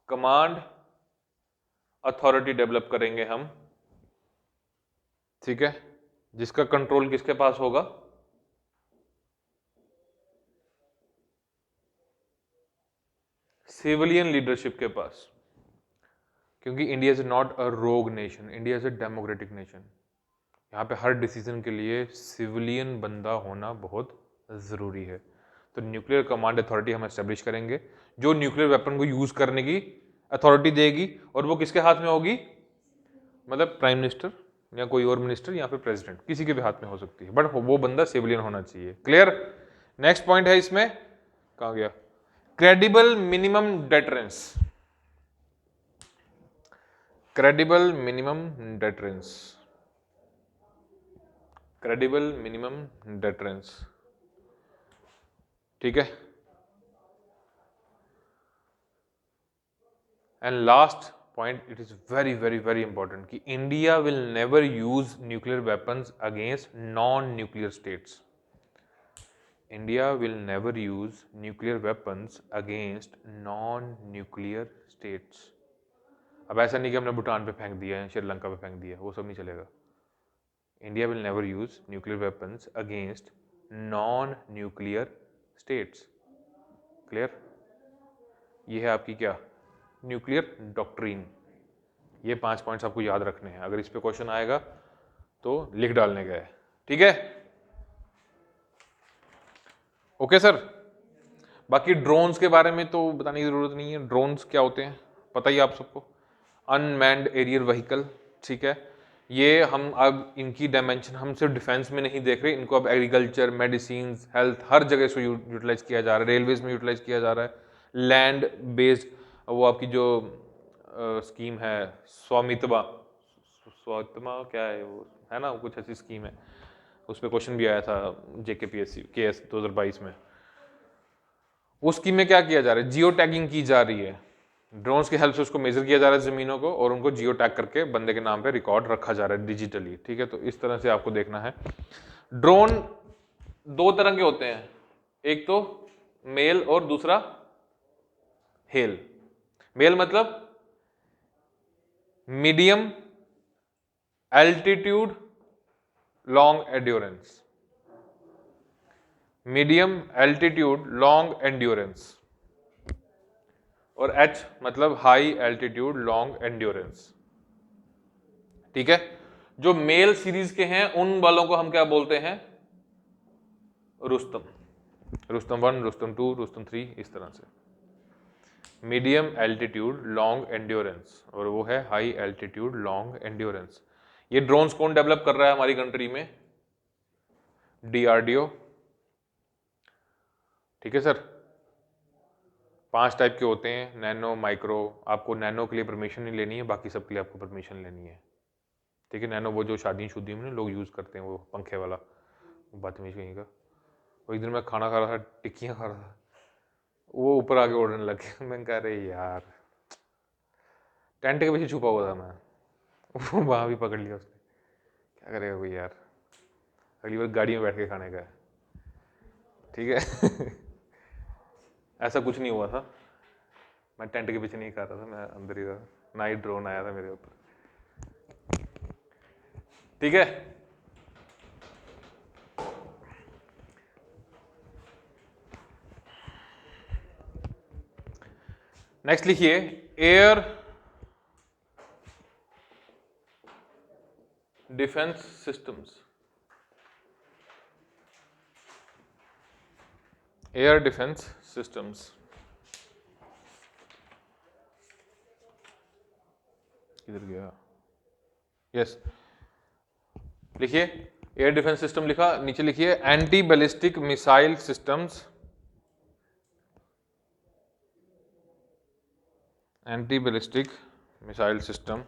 कमांड अथॉरिटी डेवलप करेंगे हम। ठीक है, जिसका कंट्रोल किसके पास होगा, सिविलियन लीडरशिप के पास। क्योंकि इंडिया इज नॉट अ रोग nation, India is a democratic nation. यहाँ पे हर डिसीजन के लिए सिविलियन बंदा होना बहुत ज़रूरी है। तो न्यूक्लियर कमांड अथॉरिटी हम एस्टेब्लिश करेंगे जो न्यूक्लियर वेपन को यूज़ करने की अथॉरिटी देगी, और वो किसके हाथ में होगी? मतलब प्राइम मिनिस्टर या कोई और मिनिस्टर या फिर प्रेसिडेंट, किसी के भी हाथ में हो सकती है, बट वो बंदा सिविलियन होना चाहिए। क्लियर? नेक्स्ट पॉइंट है इसमें, कहाँ गया? Credible minimum deterrence. Credible minimum deterrence, credible minimum deterrence, ठीक है। And last point, it is very very very important कि India will never use nuclear weapons against non nuclear states. India will never use nuclear weapons against non nuclear states. अब ऐसा नहीं कि हमने भूटान पे फेंक दिया है, श्रीलंका पे फेंक दिया है, वो सब नहीं चलेगा। India will never use nuclear weapons against non nuclear states. Clear? ये है आपकी क्या? Nuclear doctrine. ये 5 पॉइंट्स आपको याद रखने हैं, अगर इस पे क्वेश्चन आएगा तो लिख डालने का है, ठीक है? Okay sir. बाकी ड्रोन्स के बारे में तो बताने की जरूरत नहीं है। ड्रोन्स क्या होते हैं पता ही आप सबको, अनमैन्ड एरियल व्हीकल, ठीक है। ये हम अब इनकी डायमेंशन हम सिर्फ डिफेंस में नहीं देख रहे, इनको अब एग्रीकल्चर, मेडिसिन, हेल्थ, हर जगह से यूटिलाइज किया जा रहा है। रेलवेज में यूटिलाइज किया जा रहा है। लैंड बेस्ड, वो आपकी जो स्कीम है स्वामित्व, स्वामित्व क्या है वो, है ना, कुछ ऐसी स्कीम है, उस पर क्वेश्चन भी आया था JKPSC KS 2022 में। उस स्कीम में क्या किया जा रहा है? जियो टैगिंग की जा रही है। ड्रोन्स की हेल्प से उसको मेजर किया जा रहा है जमीनों को, और उनको जियो टैग करके बंदे के नाम पे रिकॉर्ड रखा जा रहा है डिजिटली, ठीक है। तो इस तरह से आपको देखना है। ड्रोन 2 तरह के होते हैं, एक तो मेल और दूसरा हेल। मेल मतलब medium altitude long endurance, medium altitude long endurance, और H मतलब हाई एल्टीट्यूड लॉन्ग एंड्योरेंस, ठीक है। जो मेल सीरीज के हैं उन वालों को हम क्या बोलते हैं? रुस्तम, रुस्तम 1, रुस्तम 2, रुस्तम 3, इस तरह से। मीडियम एल्टीट्यूड लॉन्ग एंड्योरेंस, और वो है हाई एल्टीट्यूड लॉन्ग एंड्योरेंस। ये ड्रोन्स कौन डेवलप कर रहा है हमारी कंट्री में? DRDO, ठीक है सर। 5 टाइप के होते हैं, नैनो, माइक्रो। आपको नैनो के लिए परमिशन नहीं लेनी है, बाकी सब के लिए आपको परमिशन लेनी है, ठीक है। नैनो वो जो शादी शुदी में लोग यूज़ करते हैं, वो पंखे वाला, बदतमीज कहीं का। वो एक दिन मैं खाना खा रहा था, टिक्कियाँ खा रहा था, वो ऊपर आके उड़ने लग गया। मैं कह रही यार, टेंट के पीछे छुपा हुआ था मैं, वो वहाँ भी पकड़ लिया उसने। क्या करेगा कोई यार, अगली बार गाड़ी में बैठ के खाने का है, ठीक है। ऐसा कुछ नहीं हुआ था, मैं टेंट के पीछे नहीं खा रहा था, मैं अंदर ही था, ना ही ड्रोन आया था मेरे ऊपर, ठीक है। नेक्स्ट लिखिए, air defence systems. Air defence systems, किधर गया? यस, लिखिए एयर डिफेंस सिस्टम लिखा, नीचे लिखिए anti ballistic missile systems, anti ballistic missile system.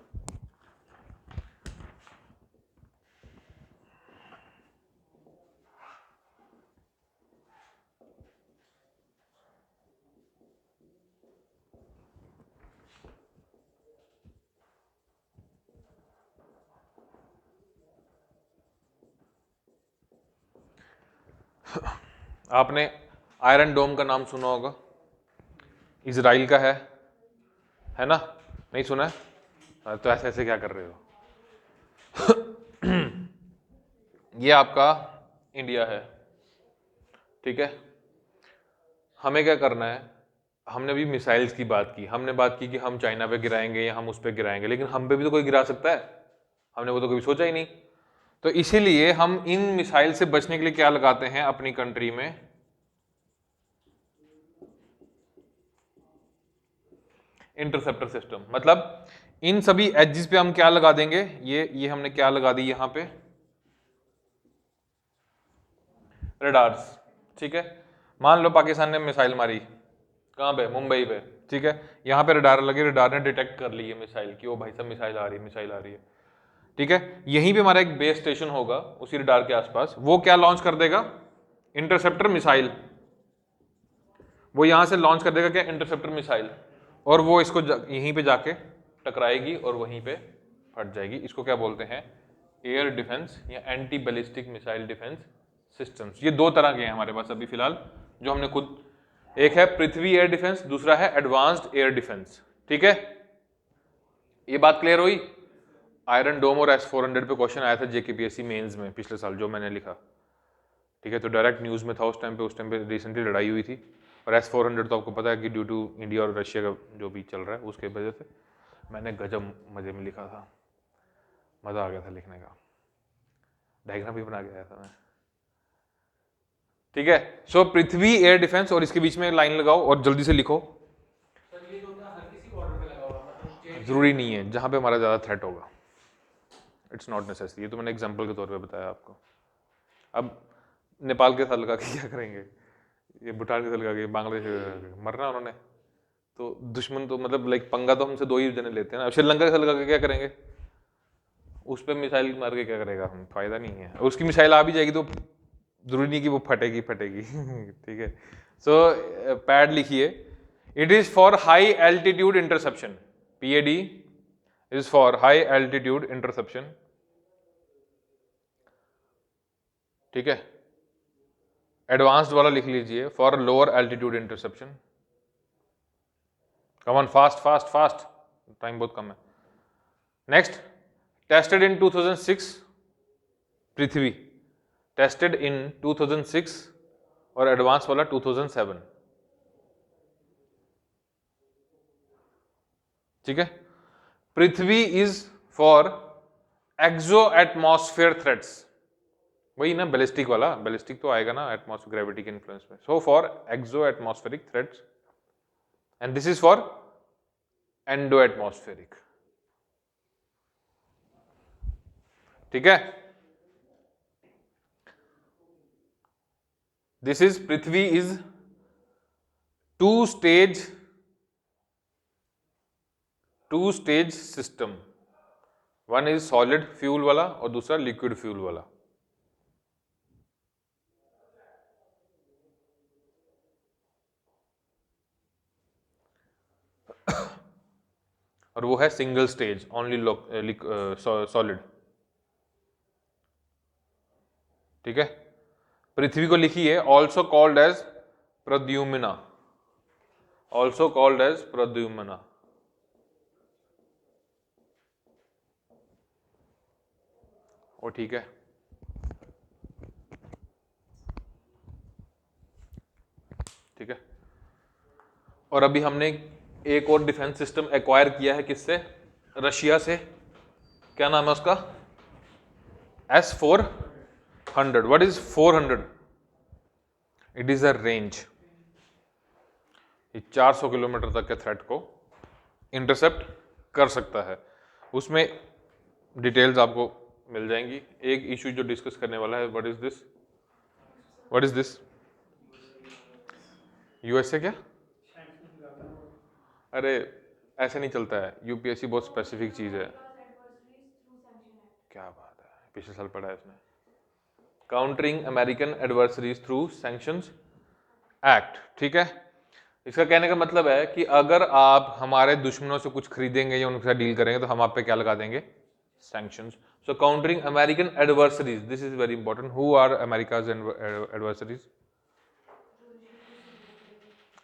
आपने आयरन डोम का नाम सुना होगा, इजराइल का है ना? नहीं सुना है? तो ऐसे ऐसे क्या कर रहे हो? ये आपका इंडिया है, ठीक है। हमें क्या करना है? हमने अभी मिसाइल्स की बात की, हमने बात की कि हम चाइना पे गिराएंगे या हम उस पे गिराएंगे, लेकिन हम पे भी तो कोई गिरा सकता है, हमने वो तो कभी सोचा ही नहीं। तो इसीलिए हम इन मिसाइल से बचने के लिए क्या लगाते हैं अपनी कंट्री में, इंटरसेप्टर सिस्टम। मतलब इन सभी एजेस पे हम क्या लगा देंगे, ये हमने क्या लगा दी यहां पे, रडार्स। ठीक है, मान लो पाकिस्तान ने मिसाइल मारी, कहां पे, मुंबई पे, ठीक है, यहां पे रडार लगे, रडार ने डिटेक्ट कर ली है मिसाइल की, ओ भाई साहब मिसाइल आ रही है, मिसाइल आ रही है, ठीक है, यहीं पे हमारा एक बेस स्टेशन होगा उसी रडार के आसपास, वो क्या लॉन्च कर देगा, इंटरसेप्टर मिसाइल, वो यहां से लॉन्च कर देगा क्या, इंटरसेप्टर मिसाइल, और वो इसको यहीं पे जाके टकराएगी और वहीं पे फट जाएगी। इसको क्या बोलते हैं, एयर डिफेंस या anti ballistic missile defence systems. ये दो तरह के हैं हमारे पास अभी फिलहाल जो हमने खुद, एक है पृथ्वी एयर डिफेंस, दूसरा है एडवांस्ड एयर डिफेंस। ठीक है, ये बात क्लियर हुई। आयरन डोम और S-400 पे क्वेश्चन आया था JKPSC मेंस में पिछले साल जो मैंने लिखा, ठीक है, तो डायरेक्ट न्यूज़ में था उस टाइम पे रिसेंटली लड़ाई हुई थी, और S-400 तो आपको पता है कि ड्यू टू इंडिया और रशिया का जो भी चल रहा है उसके वजह से मैंने गजब मजे में लिखा था, मज़ा आ गया था लिखने का, डायग्राम भी बना के आया था मैं। ठीक है, सो पृथ्वी एयर डिफेंस, और इसके बीच में लाइन लगाओ और जल्दी से लिखो। सर ये तो होता है हर किसी बॉर्डर पे लगा हुआ, मतलब जे जरूरी नहीं है, जहां पे हमारा ज़्यादा थ्रेट होगा, इट्स नॉट नेसेसरी, ये तो मैंने एग्जाम्पल के तौर पे बताया आपको। अब नेपाल के साथ लगा के क्या करेंगे, ये भूटान के साथ लगा के, बांग्लादेश के साथ लगा के, मरना उन्होंने, तो दुश्मन तो मतलब लाइक पंगा तो हमसे दो ही जने लेते हैं ना। अब श्रीलंका के साथ लगा के क्या करेंगे, उस पर मिसाइल मार के क्या करेगा, हम फायदा नहीं है, उसकी मिसाइल आ भी जाएगी तो जरूरी नहीं कि वो फटेगी फटेगी ठीक है, सो पैड लिखिए, it is for high altitude interception, PAD is for high altitude interception. ठीक है, एडवांस्ड वाला लिख लीजिए, for lower altitude interception. Come on, fast fast fast, time बहुत कम है। Next, tested in 2006, Prithvi tested in 2006, और एडवांस वाला 2007। ठीक है, Prithvi is for exo atmosphere threats, वही ना बैलिस्टिक वाला, बैलिस्टिक तो आएगा ना एटमॉस्फेयर ग्रेविटी के इन्फ्लुएंस में, so for exoatmospheric threats, and this is for endoatmospheric. ठीक है, this is Prithvi is two stage system, one is solid fuel वाला और दूसरा लिक्विड फ्यूल वाला। और वो है सिंगल स्टेज ओनली सॉलिड। ठीक है, पृथ्वी को लिखिए also called as Pradyumna, also called as Pradyumna. वो ठीक है, ठीक है, और अभी हमने एक और डिफेंस सिस्टम एक्वायर किया है, किससे, रशिया से, क्या नाम है उसका, S-400। What is 400, it is a range, ये 400 किलोमीटर तक के थ्रेट को इंटरसेप्ट कर सकता है। उसमें डिटेल्स आपको मिल जाएंगी। एक इशू जो डिस्कस करने वाला है, what is this, what is this, USA क्या, अरे ऐसे नहीं चलता है, UPSC बहुत स्पेसिफिक चीज है। क्या बात है, पिछले साल पढ़ा है इसने, countering American adversaries through sanctions act. ठीक है, इसका कहने का मतलब है कि अगर आप हमारे दुश्मनों से कुछ खरीदेंगे या उनके साथ डील करेंगे तो हम आप पे क्या लगा देंगे, sanctions. So countering American adversaries, this is very important, who are America's adversaries,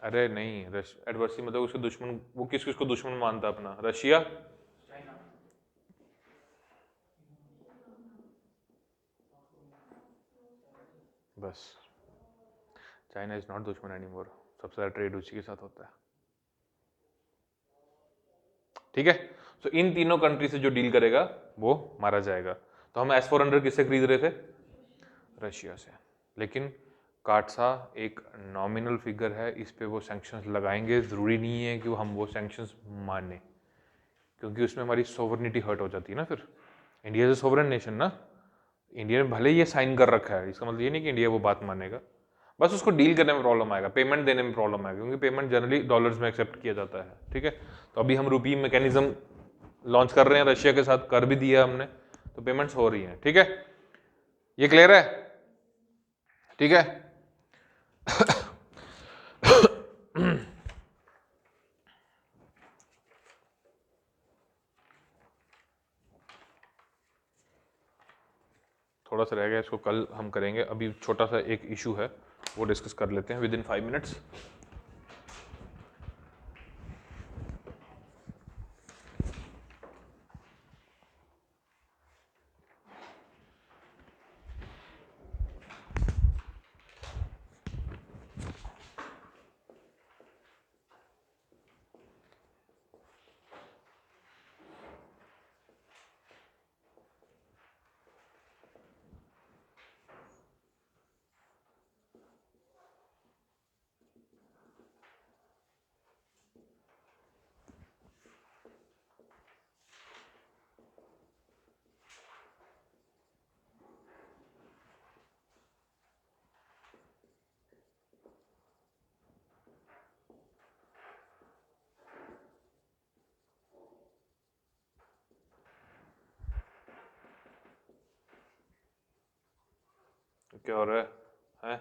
अरे नहीं, एडवर्सरी मतलब उसके दुश्मन, वो किस किस को दुश्मन मानता है अपना, रशिया, बस, चाइना इज नॉट दुश्मन एनीमोर, सबसे ज्यादा ट्रेड उसी के साथ होता है। ठीक है। तो इन तीनों कंट्री से जो डील करेगा वो मारा जाएगा। तो हम S-400 किससे खरीद रहे थे? रशिया से। लेकिन काटसा एक नॉमिनल फिगर है, इस पे वो सैंक्शंस लगाएंगे, ज़रूरी नहीं है कि हम वो सैंक्शंस माने, क्योंकि उसमें हमारी सोवरेनिटी हर्ट हो जाती है ना। फिर इंडिया इज सोवरेन नेशन ना, इंडिया ने भले ये साइन कर रखा है, इसका मतलब ये नहीं कि इंडिया वो बात मानेगा, बस उसको डील करने में प्रॉब्लम आएगा, पेमेंट देने में प्रॉब्लम आएगा, क्योंकि पेमेंट जनरली डॉलर्स में एक्सेप्ट किया जाता है। ठीक है, तो अभी हम रूपी मैकेनिज्म लॉन्च कर रहे हैं रशिया के साथ, कर भी दिया हमने, तो पेमेंट्स हो रही हैं। ठीक है, ये क्लियर है? ठीक है। थोड़ा सा रह गया, इसको कल हम करेंगे। अभी छोटा सा एक इशू है, वो डिस्कस कर लेते हैं विद इन 5 मिनट्स। क्या हो रहा है?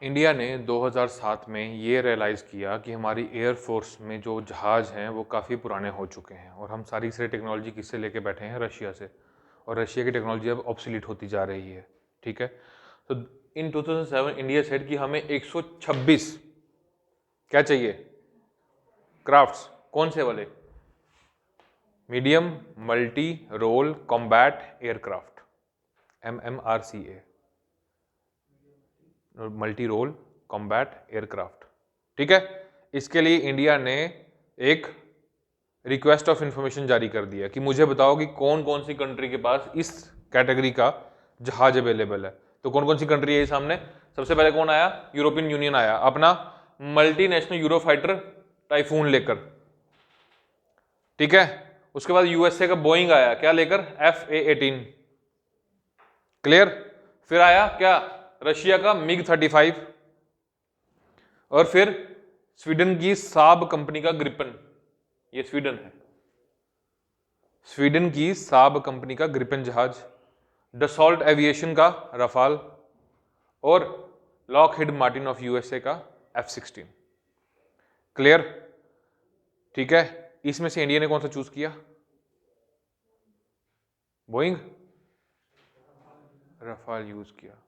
इंडिया ने 2007 में ये रियलाइज़ किया कि हमारी एयरफोर्स में जो जहाज़ हैं वो काफ़ी पुराने हो चुके हैं, और हम सारी से टेक्नोलॉजी किससे लेके बैठे हैं? रशिया से, और रशिया की टेक्नोलॉजी अब ऑब्सोलीट होती जा रही है। ठीक है, तो इन 2007 इंडिया सेड कि हमें 126 क्या चाहिए? क्राफ्ट्स। कौन से वाले? Medium multi role combat aircraft, MMRCA, multi role combat aircraft. ठीक है, इसके लिए इंडिया ने एक रिक्वेस्ट ऑफ इंफॉर्मेशन जारी कर दिया कि मुझे बताओ कि कौन कौन सी कंट्री के पास इस कैटेगरी का जहाज अवेलेबल है। तो कौन कौन सी कंट्री है सामने? सबसे पहले कौन आया? यूरोपियन यूनियन आया अपना मल्टीनेशनल यूरोफाइटर टाइफून लेकर। ठीक है, उसके बाद यूएसए का बोइंग आया, क्या लेकर? FA-18। क्लियर? फिर आया क्या? रशिया का MiG-35, और फिर स्वीडन की साब कंपनी का ग्रिपन। ये स्वीडन है, स्वीडन की साब कंपनी का ग्रिपन जहाज, डसॉल्ट एविएशन का रफाल, और लॉकहीड मार्टिन ऑफ यूएसए का F-16। क्लियर? ठीक है, इसमें से इंडिया ने कौन सा चूज किया? बोइंग, रफाल यूज किया।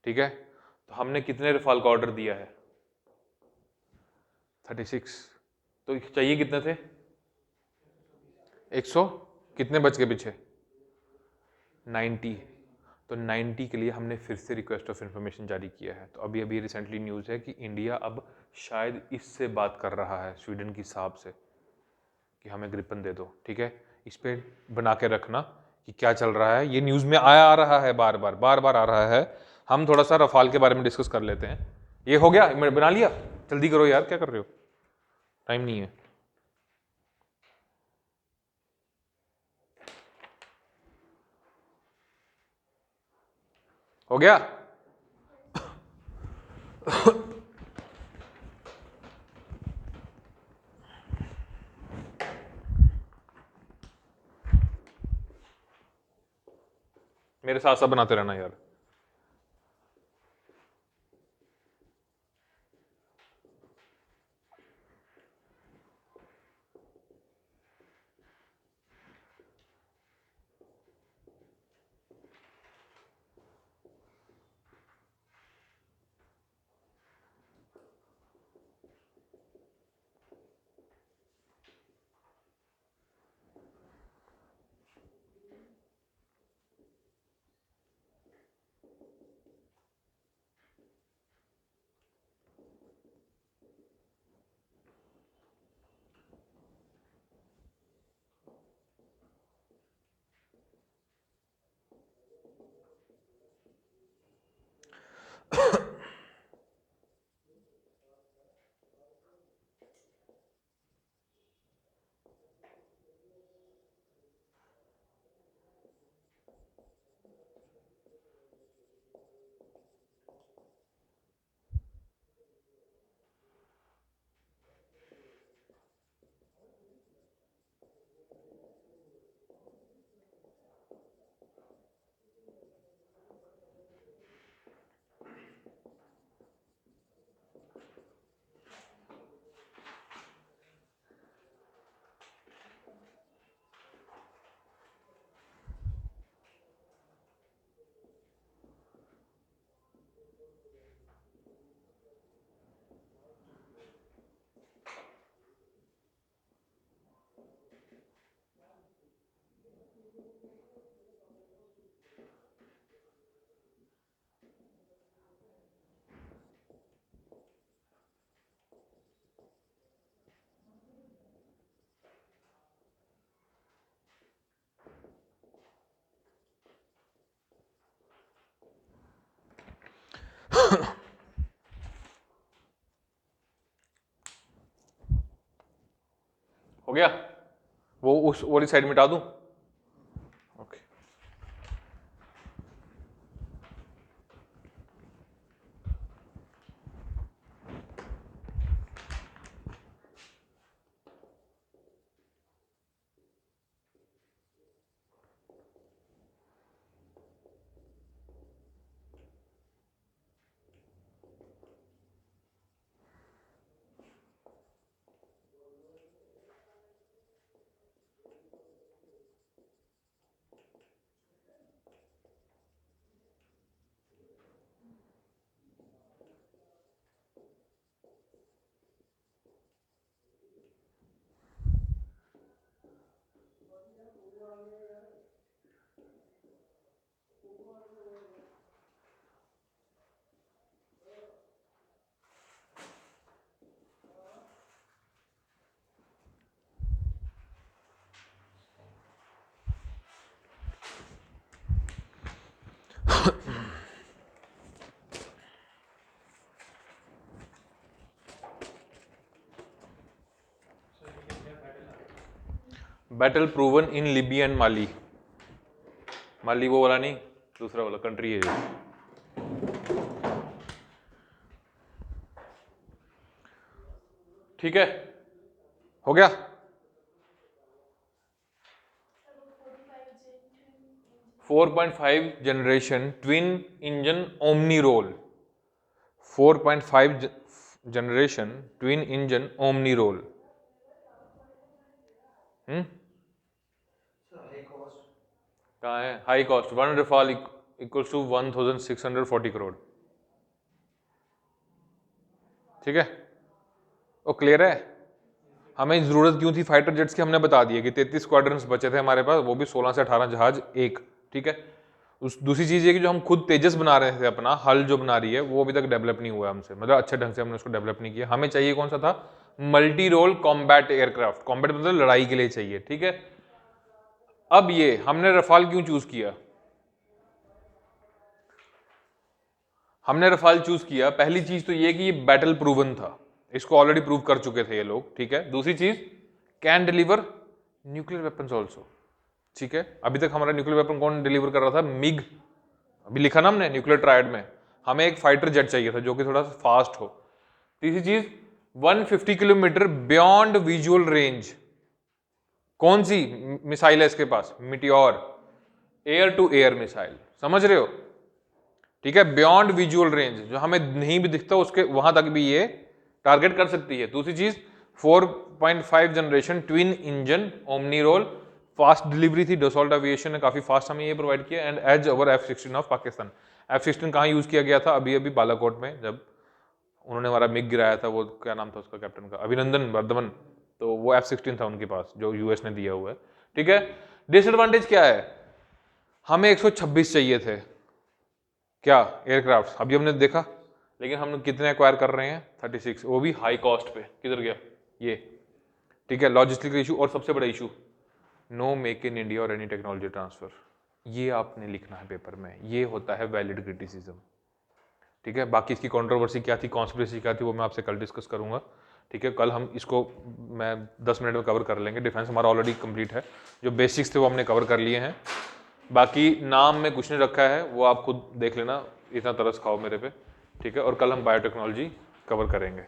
ठीक है, तो हमने कितने रफाल का ऑर्डर दिया है? 36। तो चाहिए कितने थे? 100। कितने बच के पीछे? 90। तो 90 के लिए हमने फिर से रिक्वेस्ट ऑफ इंफॉर्मेशन जारी किया है। तो अभी अभी रिसेंटली न्यूज़ है कि इंडिया अब शायद इससे बात कर रहा है, स्वीडन की साहब से, कि हमें ग्रिपन दे दो। ठीक है, इस पे बना के रखना कि क्या चल रहा है। ये न्यूज़ में आ रहा है, बार बार आ रहा है। हम थोड़ा सा रफाल के बारे में डिस्कस कर लेते हैं। ये हो गया? बना लिया? जल्दी करो यार, क्या कर रहे हो? टाइम नहीं है। हो गया? मेरे साथ साथ बनाते रहना यार। हो गया, वो उस वाली साइड मिटा दूं? Okay. Battle proven in Libya and Mali. Mali वो वाला नहीं, दूसरा वाला कंट्री है ये। ठीक है, हो गया। 4.5 generation twin engine omni role. 4.5 generation twin engine omni role. कहाँ है? High cost, one Rafale equals to 1640 crore. ठीक है, वो क्लियर है? हमें जरूरत क्यों थी फाइटर जेट्स की, हमने बता दिया कि 33 स्क्वाड्रंस बचे थे हमारे पास, वो भी 16 से 18 जहाज एक। ठीक है, उस दूसरी चीज ये कि जो हम खुद तेजस बना रहे थे, अपना हल जो बना रही है, वो अभी तक डेवलप नहीं हुआ हमसे, मतलब अच्छे ढंग से हमने उसको डेवलप नहीं किया। हमें चाहिए कौन सा था? Multi role combat aircraft. Combat मतलब लड़ाई के लिए चाहिए। ठीक है, अब ये हमने रफाल क्यों चूज किया? हमने रफाल चूज किया, पहली चीज तो ये कि ये बैटल प्रूवन था, इसको ऑलरेडी प्रूव कर चुके थे ये लोग। ठीक है, दूसरी चीज can deliver nuclear weapons also. ठीक है, अभी तक हमारा न्यूक्लियर वेपन कौन डिलीवर कर रहा था? मिग। अभी लिखा ना हमने न्यूक्लियर ट्रायड में, हमें एक फाइटर जेट चाहिए था जो कि थोड़ा सा फास्ट हो। तीसरी चीज 150 किलोमीटर बियॉन्ड विजुअल रेंज। कौन सी मिसाइल है इसके पास? Meteor, air to air missile. समझ रहे हो? ठीक है, बियॉन्ड विजुअल रेंज, जो हमें नहीं भी दिखता उसके वहां तक भी ये टारगेट कर सकती है। दूसरी चीज 4.5 generation twin engine omni role, fast delivery थी। डसॉल्ट एविएशन ने काफी फास्ट हमें ये प्रोवाइड किया। एंड एज ओवर F-16 ऑफ पाकिस्तान। F-16 कहाँ यूज किया गया था? अभी अभी बालाकोट में, जब उन्होंने हमारा मिग गिराया था, वो क्या नाम था उसका कैप्टन का? अभिनंदन वर्धमान। तो वो F-16 था उनके पास, जो यूएस ने दिया हुआ है। ठीक है, डिसएडवांटेज क्या है? हमें 126 चाहिए थे क्या एयरक्राफ्ट, अभी हमने देखा, लेकिन हम कितने एक्वायर कर रहे हैं? 36, वो भी हाई कॉस्ट पे। किधर गया ये? ठीक है, लॉजिस्टिकल इशू। और सबसे बड़ा issue, know make in India और एनी टेक्नोलॉजी ट्रांसफर। ये आपने लिखना है पेपर में, ये होता है वैलिड क्रिटिसिज्म। ठीक है, बाकी इसकी कंट्रोवर्सी क्या थी, कॉन्स्पिरेसी क्या थी, वो मैं आपसे कल डिस्कस करूंगा। ठीक है, कल हम इसको मैं 10 मिनट में कवर कर लेंगे। डिफेंस हमारा ऑलरेडी कंप्लीट है, जो बेसिक्स थे वो हमने कवर कर लिए हैं। बाकी नाम में कुछ नहीं रखा है, वो आप खुद देख लेना, इतना तरस खाओ मेरे पे। ठीक है, और कल हम बायोटेक्नोलॉजी कवर करेंगे।